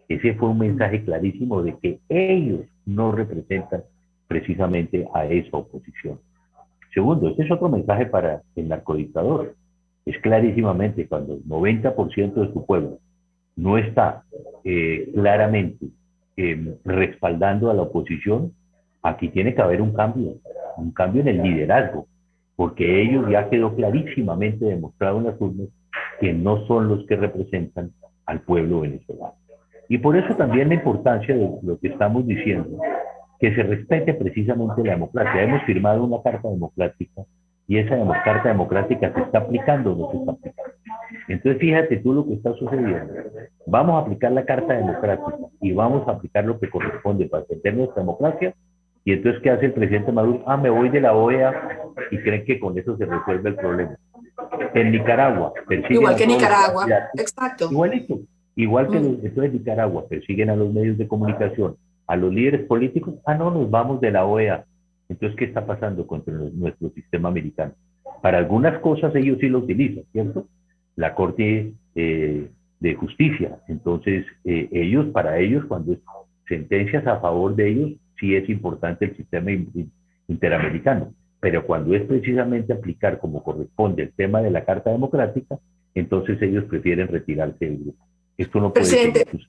Ese fue un mensaje clarísimo de que ellos no representan precisamente a esa oposición. Segundo, este es otro mensaje para el narcodictador. Es clarísimamente cuando el 90% de su pueblo no está claramente respaldando a la oposición, aquí tiene que haber un cambio en el liderazgo, porque ellos ya quedó clarísimamente demostrado en las urnas que no son los que representan al pueblo venezolano. Y por eso también la importancia de lo que estamos diciendo, que se respete precisamente la democracia. Hemos firmado una carta democrática y esa carta democrática se está aplicando o no se está aplicando. Entonces fíjate tú lo que está sucediendo. Vamos a aplicar la carta democrática y vamos a aplicar lo que corresponde para defender nuestra democracia. Y entonces, ¿qué hace el presidente Maduro? Me voy de la OEA y creen que con eso se resuelve el problema. En Nicaragua igual que Nicaragua, exacto. Igualito. Igual que entonces en Nicaragua persiguen a los medios de comunicación, a los líderes políticos. No, nos vamos de la OEA. Entonces, ¿qué está pasando contra nuestro sistema americano? Para algunas cosas ellos sí lo utilizan, ¿cierto? La Corte de Justicia. Entonces, para ellos, cuando es sentencias a favor de ellos, sí es importante el sistema interamericano. Pero cuando es precisamente aplicar como corresponde el tema de la Carta Democrática, entonces ellos prefieren retirarse del grupo. Esto no puede ser. Presidente,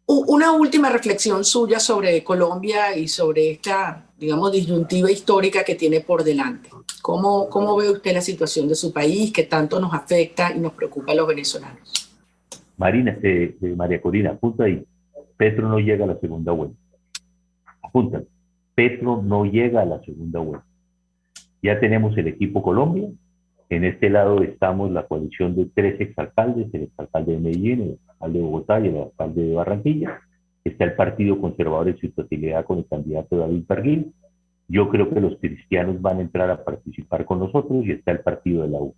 una última reflexión suya sobre Colombia y sobre esta, digamos, disyuntiva histórica que tiene por delante. ¿Cómo ve usted la situación de su país, que tanto nos afecta y nos preocupa a los venezolanos? María Corina, apunta ahí. Petro no llega a la segunda vuelta. Apunta. Petro no llega a la segunda vuelta. Ya tenemos el equipo Colombia. En este lado estamos la coalición de 3 exalcaldes, el exalcalde de Medellín, el alcalde de Bogotá y el alcalde de Barranquilla. Está el Partido Conservador en su totalidad con el candidato David Parguil. Yo creo que los cristianos van a entrar a participar con nosotros y está el partido de la U.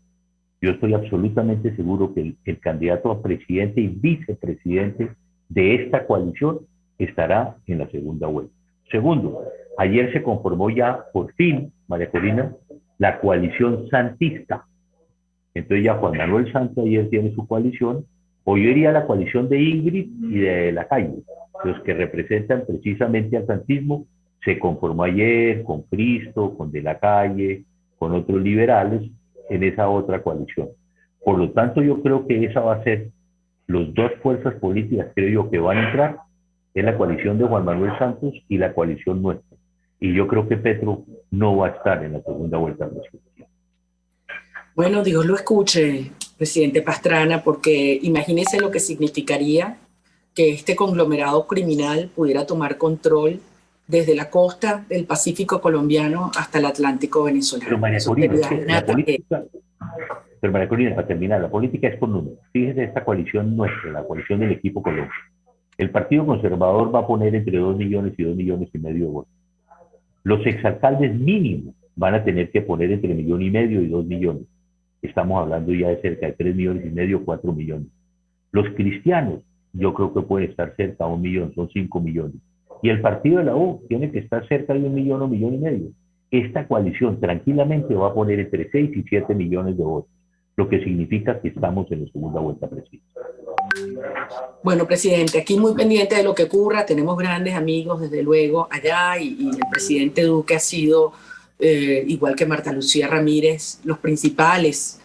Yo estoy absolutamente seguro que el candidato a presidente y vicepresidente de esta coalición estará en la segunda vuelta. Segundo, ayer se conformó ya por fin, María Corina, la coalición santista. Entonces ya Juan Manuel Santos ayer tiene su coalición. Hoy iría la coalición de Ingrid y de Lacalle, los que representan precisamente al santismo, se conformó ayer con Cristo, con De la Calle, con otros liberales en esa otra coalición. Por lo tanto, yo creo que esa va a ser las dos fuerzas políticas, creo yo, que van a entrar, es la coalición de Juan Manuel Santos y la coalición nuestra. Y yo creo que Petro no va a estar en la segunda vuelta presidencial. Bueno, Dios lo escuche, presidente Pastrana, porque imagínese lo que significaría que este conglomerado criminal pudiera tomar control desde la costa del Pacífico colombiano hasta el Atlántico venezolano. Pero María Corina, para terminar, la política es por números. Fíjese esta coalición nuestra, la coalición del equipo Colombia. El Partido Conservador va a poner entre 2 millones y 2 millones y medio de votos. Los exalcaldes mínimos van a tener que poner entre 1,5 millones y 2 millones. Estamos hablando ya de cerca de 3,5 millones, 4 millones. Los cristianos, yo creo que pueden estar cerca de 1 millón, son 5 millones. Y el partido de la U tiene que estar cerca de 1 millón o 1,5 millones. Esta coalición tranquilamente va a poner entre 6 y 7 millones de votos, lo que significa que estamos en la segunda vuelta presidencial. Bueno, presidente, aquí muy pendiente de lo que ocurra, tenemos grandes amigos desde luego allá y el presidente Duque ha sido, igual que Marta Lucía Ramírez, las principales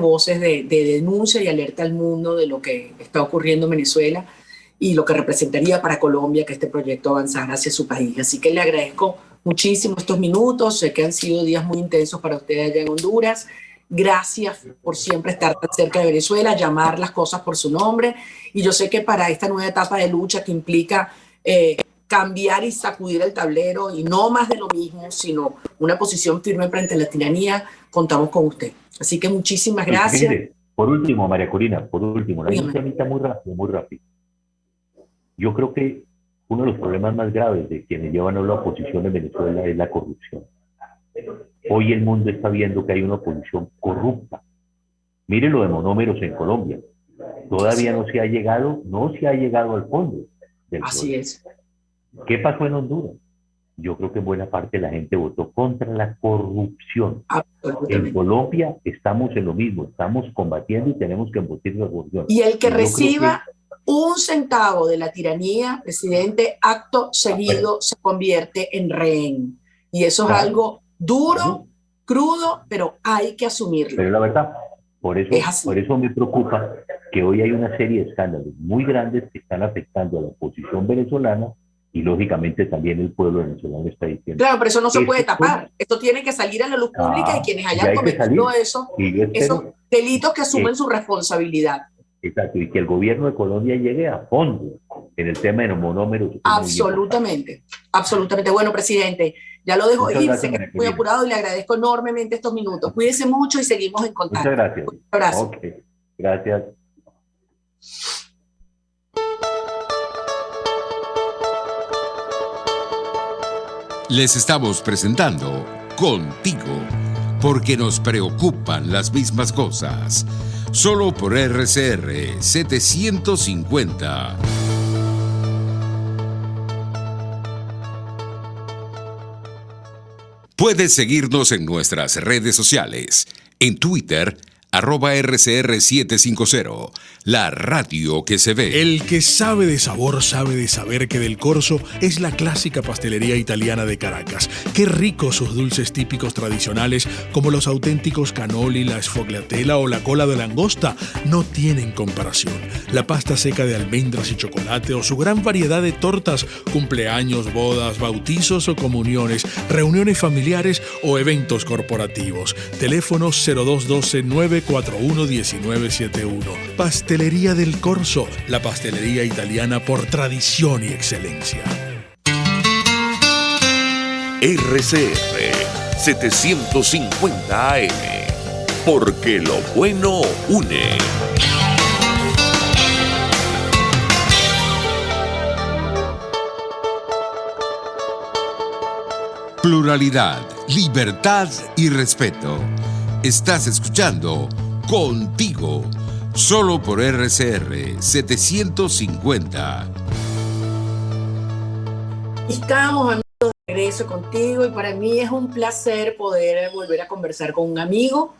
voces de denuncia y alerta al mundo de lo que está ocurriendo en Venezuela y lo que representaría para Colombia que este proyecto avanzara hacia su país. Así que le agradezco muchísimo estos minutos, sé que han sido días muy intensos para usted allá en Honduras. Gracias por siempre estar tan cerca de Venezuela, llamar las cosas por su nombre. Y yo sé que para esta nueva etapa de lucha que implica cambiar y sacudir el tablero y no más de lo mismo, sino una posición firme frente a la tiranía, contamos con usted. Así que muchísimas gracias. Mire, por último, María Corina, hay un temita muy rápido. Yo creo que uno de los problemas más graves de quienes llevan a la oposición en Venezuela es la corrupción. Hoy el mundo está viendo que hay una oposición corrupta. Mire lo de monómeros en Colombia. Todavía no se ha llegado al fondo del problema. Así es. ¿Qué pasó en Honduras? Yo creo que en buena parte la gente votó contra la corrupción. En Colombia estamos en lo mismo, estamos combatiendo y tenemos que combatir la corrupción. Y el que reciba un centavo de la tiranía, presidente, acto seguido se convierte en rehén. Y eso es algo duro, crudo, pero hay que asumirlo. Pero la verdad, por eso me preocupa que hoy hay una serie de escándalos muy grandes que están afectando a la oposición venezolana y lógicamente también el pueblo venezolano está diciendo. Claro, pero eso no se puede tapar. Esto tiene que salir a la luz pública y quienes hayan cometido esos delitos que asumen su responsabilidad. Exacto, y que el gobierno de Colombia llegue a fondo en el tema de los monómeros. Absolutamente, absolutamente. Bueno, presidente, ya lo dejo ir, sé que estoy muy apurado y le agradezco enormemente estos minutos. Cuídese mucho y seguimos en contacto. Muchas gracias. Un abrazo. Okay. Gracias. Les estamos presentando Contigo, porque nos preocupan las mismas cosas. Solo por RCR 750. Puedes seguirnos en nuestras redes sociales. En Twitter, @RCR750, la radio que se ve. El que sabe de sabor sabe de saber que Del Corso es la clásica pastelería italiana de Caracas. Qué ricos sus dulces típicos tradicionales como los auténticos cannoli, la sfogliatella o la cola de langosta no tienen comparación. La pasta seca de almendras y chocolate o su gran variedad de tortas, cumpleaños, bodas, bautizos o comuniones, reuniones familiares o eventos corporativos. Teléfonos 0212-941-1971. Pastelería Del Corso, la pastelería italiana por tradición y excelencia. RCR 750 AM, porque lo bueno une. Pluralidad, libertad y respeto. Estás escuchando Contigo, solo por RCR 750. Estamos, amigos, de regreso contigo y para mí es un placer poder volver a conversar con un amigo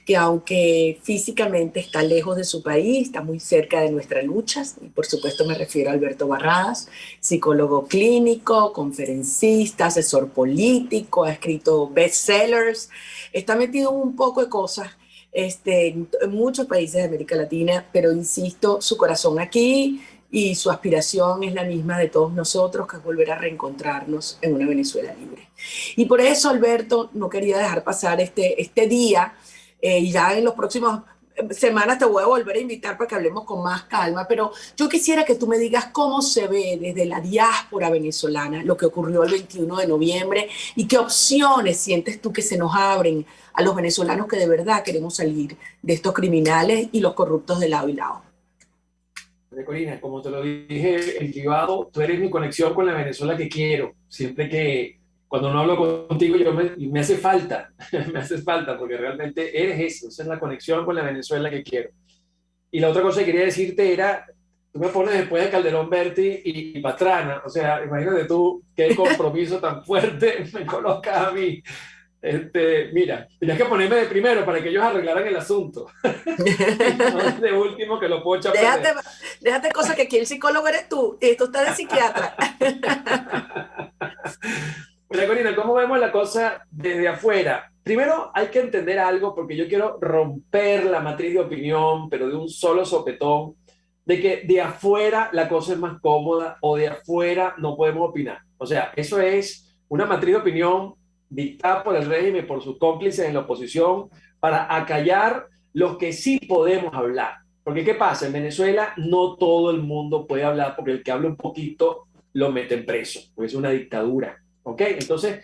que aunque físicamente está lejos de su país, está muy cerca de nuestras luchas, y por supuesto me refiero a Alberto Barradas, psicólogo clínico, conferencista, asesor político, ha escrito bestsellers, está metido en un poco de cosas en muchos países de América Latina, pero insisto, su corazón aquí y su aspiración es la misma de todos nosotros, que es volver a reencontrarnos en una Venezuela libre. Y por eso, Alberto, no quería dejar pasar este día, y ya en los próximos semanas te voy a volver a invitar para que hablemos con más calma, pero yo quisiera que tú me digas cómo se ve desde la diáspora venezolana lo que ocurrió el 21 de noviembre y qué opciones sientes tú que se nos abren a los venezolanos que de verdad queremos salir de estos criminales y los corruptos de lado y lado. Corina, como te lo dije en privado, tú eres mi conexión con la Venezuela que quiero. Siempre que cuando no hablo contigo me hace falta, me hace falta, porque realmente eres eso, esa es la conexión con la Venezuela que quiero. Y la otra cosa que quería decirte era, tú me pones después de Calderón Berti y Pastrana, o sea, imagínate tú qué compromiso tan fuerte me colocas a mí. Mira, tenías que ponerme de primero para que ellos arreglaran el asunto. No de último que lo puedo echar. Déjate cosas que aquí el psicólogo eres tú, y esto está de psiquiatra. Mira, Corina, ¿cómo vemos la cosa desde afuera? Primero hay que entender algo, porque yo quiero romper la matriz de opinión, pero de un solo sopetón, de que de afuera la cosa es más cómoda o de afuera no podemos opinar. O sea, eso es una matriz de opinión dictada por el régimen, por sus cómplices en la oposición, para acallar los que sí podemos hablar. Porque ¿qué pasa? En Venezuela no todo el mundo puede hablar, porque el que habla un poquito lo meten preso, porque es una dictadura. ¿Ok? Entonces,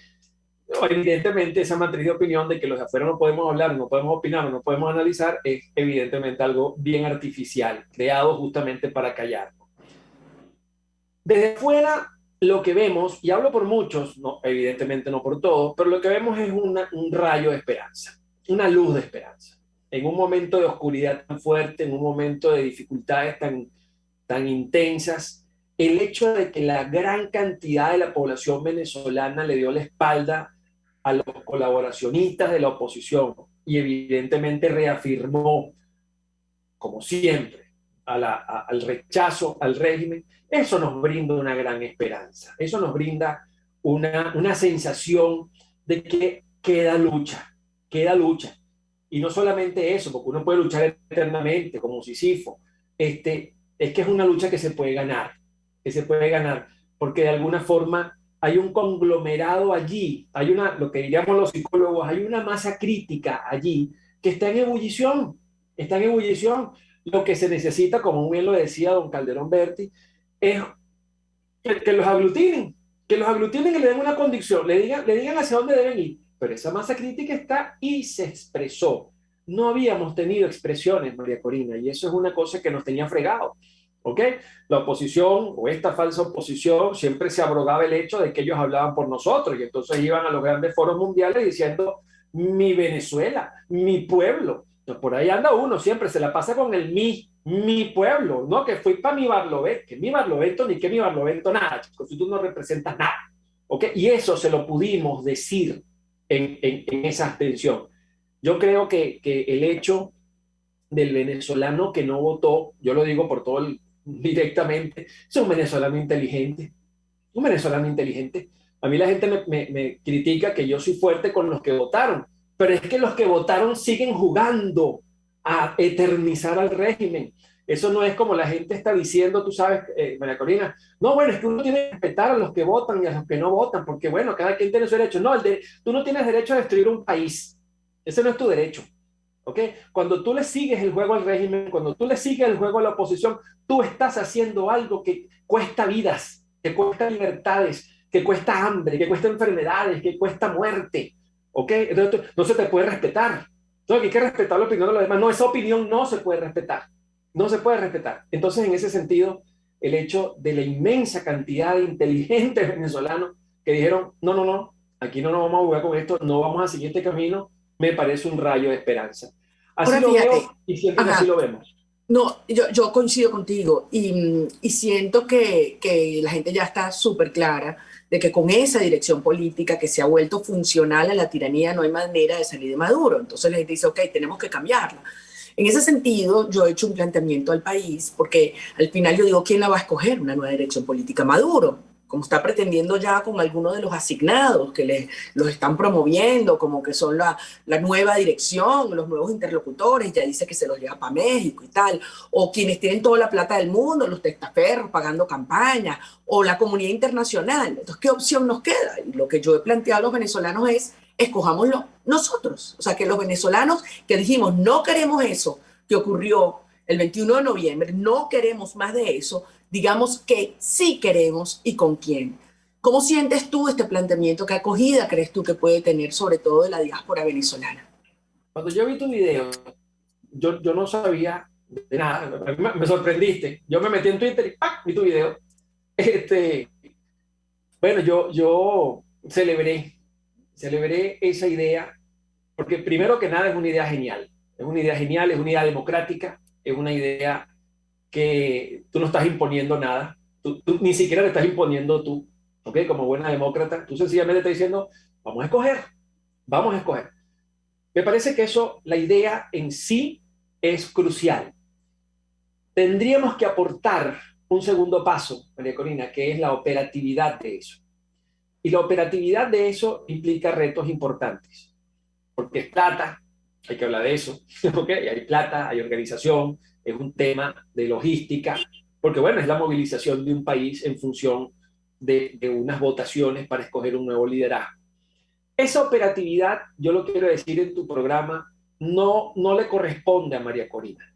evidentemente esa matriz de opinión de que los de afuera no podemos hablar, no podemos opinar, no podemos analizar, es evidentemente algo bien artificial, creado justamente para callarnos. Desde afuera, lo que vemos, y hablo por muchos, no, evidentemente no por todos, pero lo que vemos es un rayo de esperanza, una luz de esperanza. En un momento de oscuridad tan fuerte, en un momento de dificultades tan intensas, el hecho de que la gran cantidad de la población venezolana le dio la espalda a los colaboracionistas de la oposición y evidentemente reafirmó, como siempre, al rechazo al régimen, eso nos brinda una gran esperanza, eso nos brinda una sensación de que queda lucha, y no solamente eso, porque uno puede luchar eternamente como Sísifo, es que es una lucha que se puede ganar, porque de alguna forma hay un conglomerado allí, lo que diríamos los psicólogos, hay una masa crítica allí que está en ebullición. Lo que se necesita, como bien lo decía don Calderón Berti, es que los aglutinen y le den una condición, le digan hacia dónde deben ir. Pero esa masa crítica está y se expresó. No habíamos tenido expresiones, María Corina, y eso es una cosa que nos tenía fregado. ¿Ok? La oposición, o esta falsa oposición, siempre se abrogaba el hecho de que ellos hablaban por nosotros, y entonces iban a los grandes foros mundiales diciendo mi Venezuela, mi pueblo. Entonces, por ahí anda uno, siempre se la pasa con el mi pueblo, no que fui para mi Barlovento, que mi Barlovento ni que mi Barlovento nada, chicos, si tú no representas nada. ¿Ok? Y eso se lo pudimos decir en esa abstención. Yo creo que el hecho del venezolano que no votó, yo lo digo por todo directamente, es un venezolano inteligente. A mí la gente me critica que yo soy fuerte con los que votaron, pero es que los que votaron siguen jugando a eternizar al régimen. Eso no es como la gente está diciendo, tú sabes, María Corina, no, bueno, es que uno tiene que respetar a los que votan y a los que no votan, porque bueno, cada quien tiene su derecho. No, tú no tienes derecho a destruir un país. Ese no es tu derecho. ¿Ok? Cuando tú le sigues el juego al régimen, cuando tú le sigues el juego a la oposición, tú estás haciendo algo que cuesta vidas, que cuesta libertades, que cuesta hambre, que cuesta enfermedades, que cuesta muerte. ¿Ok? Entonces no se te puede respetar. Entonces hay que respetar la opinión de los demás. No, esa opinión no se puede respetar. No se puede respetar. Entonces, en ese sentido, el hecho de la inmensa cantidad de inteligentes venezolanos que dijeron, no, aquí no nos vamos a jugar con esto, no vamos a seguir este camino, me parece un rayo de esperanza. Así lo veo y siento que así lo vemos. No, yo coincido contigo y siento que la gente ya está súper clara de que con esa dirección política que se ha vuelto funcional a la tiranía no hay manera de salir de Maduro. Entonces la gente dice, ok, tenemos que cambiarla. En ese sentido, yo he hecho un planteamiento al país, porque al final yo digo, ¿quién la va a escoger? Una nueva dirección política. Maduro, como está pretendiendo ya con algunos de los asignados que los están promoviendo, como que son la nueva dirección, los nuevos interlocutores, ya dice que se los lleva para México y tal, o quienes tienen toda la plata del mundo, los testaferros pagando campaña, o la comunidad internacional. Entonces, ¿qué opción nos queda? Y lo que yo he planteado a los venezolanos es, escojámoslo nosotros. O sea, que los venezolanos que dijimos, no queremos eso que ocurrió el 21 de noviembre, no queremos más de eso, digamos que sí queremos y con quién. ¿Cómo sientes tú este planteamiento? ¿Qué acogida crees tú que puede tener sobre todo de la diáspora venezolana? Cuando yo vi tu video, yo no sabía de nada, me sorprendiste. Yo me metí en Twitter y ¡pac! Vi tu video. Bueno, yo celebré esa idea, porque primero que nada es una idea genial. Es una idea genial, es una idea democrática, es una idea que tú no estás imponiendo nada, tú ni siquiera le estás imponiendo tú, ¿ok? Como buena demócrata, tú sencillamente estás diciendo, vamos a escoger. Me parece que eso, la idea en sí es crucial. Tendríamos que aportar un segundo paso, María Corina, que es la operatividad de eso. Y la operatividad de eso implica retos importantes, porque es plata, hay que hablar de eso, ¿ok? Hay plata, hay organización, es un tema de logística, porque bueno, es la movilización de un país en función de unas votaciones para escoger un nuevo liderazgo. Esa operatividad, yo lo quiero decir en tu programa, no le corresponde a María Corina.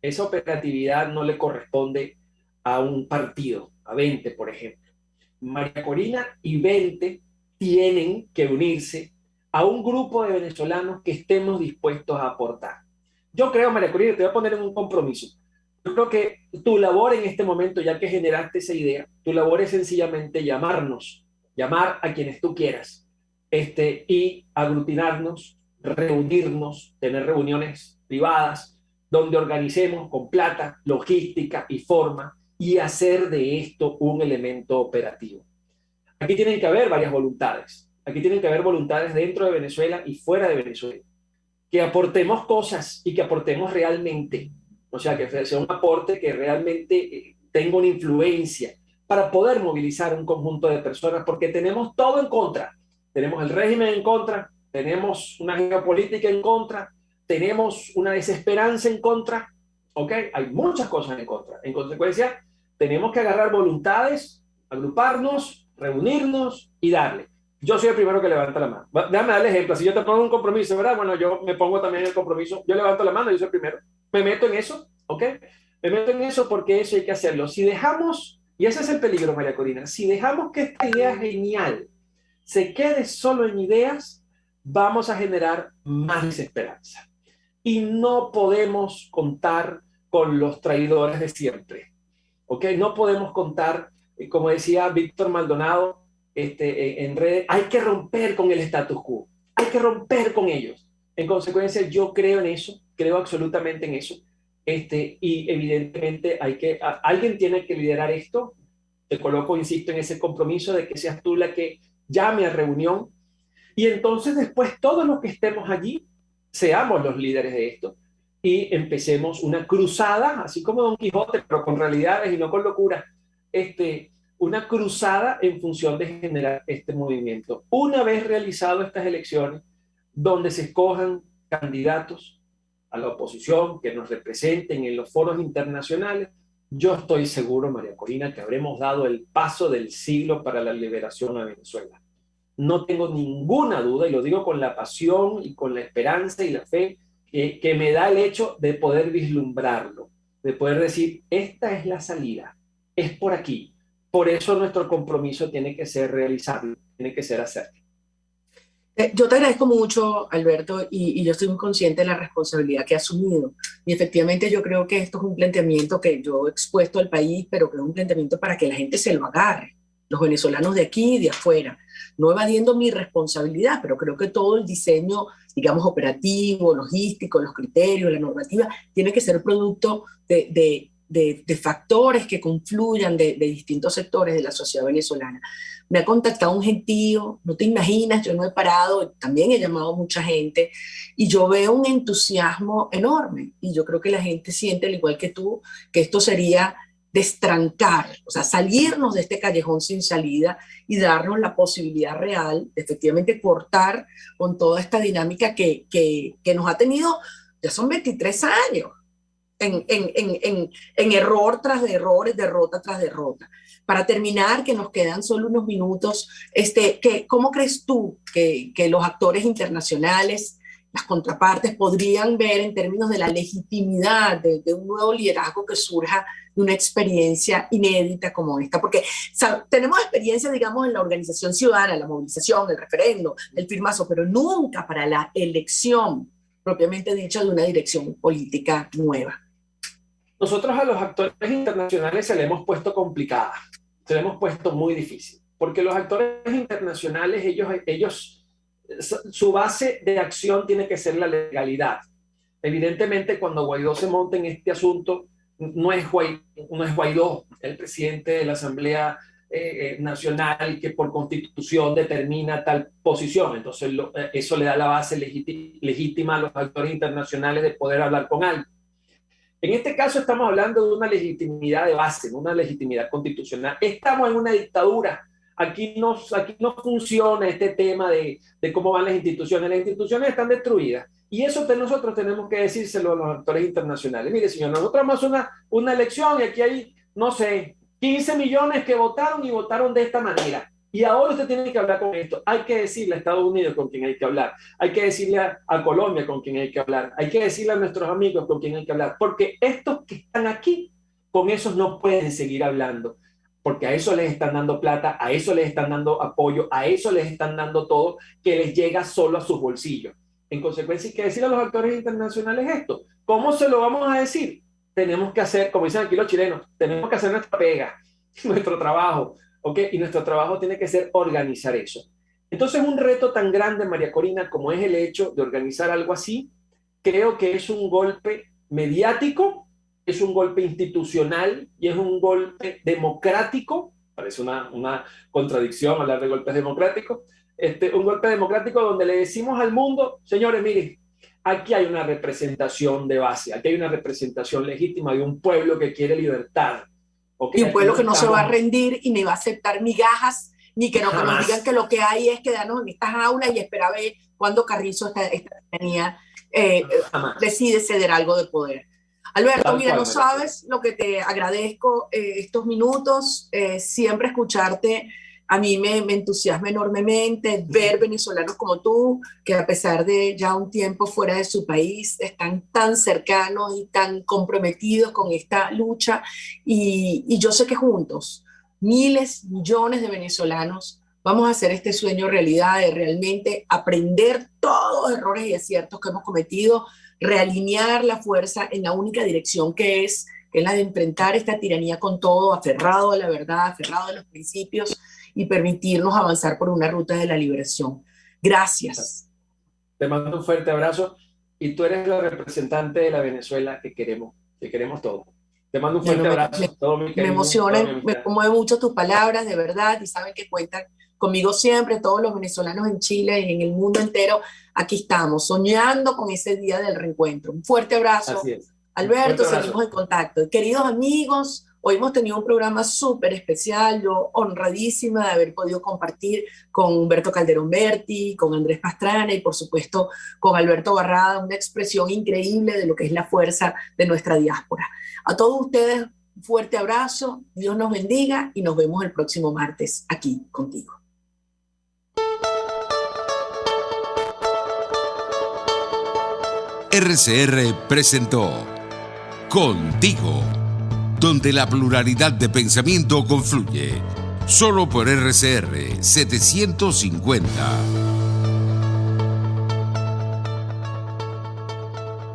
Esa operatividad no le corresponde a un partido, a 20, por ejemplo. María Corina y 20 tienen que unirse a un grupo de venezolanos que estemos dispuestos a aportar. Yo creo, María Corina, te voy a poner en un compromiso. Yo creo que tu labor en este momento, ya que generaste esa idea, tu labor es sencillamente llamar a quienes tú quieras, y aglutinarnos, reunirnos, tener reuniones privadas, donde organicemos con plata, logística y forma, y hacer de esto un elemento operativo. Aquí tienen que haber varias voluntades. Aquí tienen que haber voluntades dentro de Venezuela y fuera de Venezuela. Que aportemos cosas y que aportemos realmente. O sea, que sea un aporte que realmente tenga una influencia para poder movilizar un conjunto de personas, porque tenemos todo en contra. Tenemos el régimen en contra, tenemos una geopolítica en contra, tenemos una desesperanza en contra, ¿ok? Hay muchas cosas en contra. En consecuencia, tenemos que agarrar voluntades, agruparnos, reunirnos y darle. Yo soy el primero que levanta la mano. Déjame darle ejemplo. Si yo te pongo un compromiso, ¿verdad? Bueno, yo me pongo también en el compromiso. Yo levanto la mano, yo soy el primero. Me meto en eso, ¿ok? Me meto en eso porque eso hay que hacerlo. Si dejamos, y ese es el peligro, María Corina, si dejamos que esta idea genial se quede solo en ideas, vamos a generar más desesperanza. Y no podemos contar con los traidores de siempre, ¿ok? No podemos contar, como decía Víctor Maldonado, en redes, hay que romper con el status quo, hay que romper con ellos. En consecuencia, yo creo en eso, creo absolutamente en eso, y evidentemente alguien tiene que liderar esto. Te coloco, insisto, en ese compromiso de que seas tú la que llame a reunión, y entonces después todos los que estemos allí seamos los líderes de esto y empecemos una cruzada, así como Don Quijote, pero con realidades y no con locura, una cruzada en función de generar este movimiento. Una vez realizado estas elecciones, donde se escojan candidatos a la oposición que nos representen en los foros internacionales, yo estoy seguro, María Corina, que habremos dado el paso del siglo para la liberación a Venezuela. No tengo ninguna duda, y lo digo con la pasión y con la esperanza y la fe que me da el hecho de poder vislumbrarlo, de poder decir, esta es la salida, es por aquí. Por eso nuestro compromiso tiene que ser realizarlo, tiene que ser hacerlo. Yo te agradezco mucho, Alberto, y yo estoy muy consciente de la responsabilidad que has asumido. Y efectivamente yo creo que esto es un planteamiento que yo he expuesto al país, pero que es un planteamiento para que la gente se lo agarre, los venezolanos de aquí y de afuera, no evadiendo mi responsabilidad, pero creo que todo el diseño, digamos, operativo, logístico, los criterios, la normativa, tiene que ser producto de de factores que confluyan de distintos sectores de la sociedad venezolana. Me ha contactado un gentío, no te imaginas, yo no he parado, también he llamado a mucha gente y yo veo un entusiasmo enorme y yo creo que la gente siente, al igual que tú, que esto sería destrancar, o sea, salirnos de este callejón sin salida y darnos la posibilidad real de efectivamente cortar con toda esta dinámica que nos ha tenido, ya son 23 años, en error tras de errores, derrota tras derrota. Para terminar, que nos quedan solo unos minutos, ¿cómo crees tú que los actores internacionales, las contrapartes, podrían ver en términos de la legitimidad de un nuevo liderazgo que surja de una experiencia inédita como esta? Porque tenemos experiencia, digamos, en la organización ciudadana, la movilización, el referendo, el firmazo, pero nunca para la elección propiamente dicha de una dirección política nueva. Nosotros a los actores internacionales se le hemos puesto complicada, se le hemos puesto muy difícil, porque los actores internacionales, ellos su base de acción tiene que ser la legalidad. Evidentemente, cuando Guaidó se monta en este asunto, no es Guaidó el presidente de la Asamblea Nacional que por constitución determina tal posición. Entonces, eso le da la base legítima a los actores internacionales de poder hablar con alguien. En este caso estamos hablando de una legitimidad de base, una legitimidad constitucional. Estamos en una dictadura. Aquí no funciona este tema de cómo van las instituciones. Las instituciones están destruidas. Y eso nosotros tenemos que decírselo a los actores internacionales. Mire, señor, nosotros hemos una elección y aquí hay, no sé, 15 millones que votaron y votaron de esta manera. Y ahora usted tiene que hablar con esto. Hay que decirle a Estados Unidos con quien hay que hablar. Hay que decirle a Colombia con quien hay que hablar. Hay que decirle a nuestros amigos con quien hay que hablar. Porque estos que están aquí, con esos no pueden seguir hablando. Porque a eso les están dando plata, a eso les están dando apoyo, a eso les están dando todo que les llega solo a sus bolsillos. En consecuencia, hay que decirle a los actores internacionales esto. ¿Cómo se lo vamos a decir? Tenemos que hacer, como dicen aquí los chilenos, tenemos que hacer nuestra pega, nuestro trabajo. ¿Okay? Y nuestro trabajo tiene que ser organizar eso. Entonces, un reto tan grande, María Corina, como es el hecho de organizar algo así, creo que es un golpe mediático, es un golpe institucional y es un golpe democrático. Parece una contradicción hablar de golpes democráticos. Un golpe democrático donde le decimos al mundo, señores, miren, aquí hay una representación de base, aquí hay una representación legítima de un pueblo que quiere libertad. Okay, y un pueblo que no se va a rendir y ni va a aceptar migajas, ni que nos digan que lo que hay es quedarnos en estas aulas y esperar a ver cuándo Carrizo, esta tiranía, decide ceder algo de poder. Alberto, mira, no sabes lo que te agradezco estos minutos, siempre escucharte. A mí me entusiasma enormemente ver venezolanos como tú, que a pesar de ya un tiempo fuera de su país, están tan cercanos y tan comprometidos con esta lucha. Y yo sé que juntos, miles, millones de venezolanos, vamos a hacer este sueño realidad de realmente aprender todos los errores y aciertos que hemos cometido, realinear la fuerza en la única dirección que es la de enfrentar esta tiranía con todo, aferrado a la verdad, aferrado a los principios, y permitirnos avanzar por una ruta de la liberación. Gracias. Te mando un fuerte abrazo y tú eres la representante de la Venezuela que queremos todos. Te mando un fuerte abrazo. Me emocionan, me conmueven mucho tus palabras, de verdad, y saben que cuentan conmigo siempre, todos los venezolanos en Chile y en el mundo entero. Aquí estamos, soñando con ese día del reencuentro. Un fuerte abrazo. Así es. Alberto, seguimos en contacto. Queridos amigos, hoy hemos tenido un programa súper especial, yo honradísima de haber podido compartir con Humberto Calderón Berti, con Andrés Pastrana y por supuesto con Alberto Barrada, una expresión increíble de lo que es la fuerza de nuestra diáspora. A todos ustedes, un fuerte abrazo, Dios nos bendiga y nos vemos el próximo martes aquí contigo. RCR presentó Contigo, donde la pluralidad de pensamiento confluye, solo por RCR 750.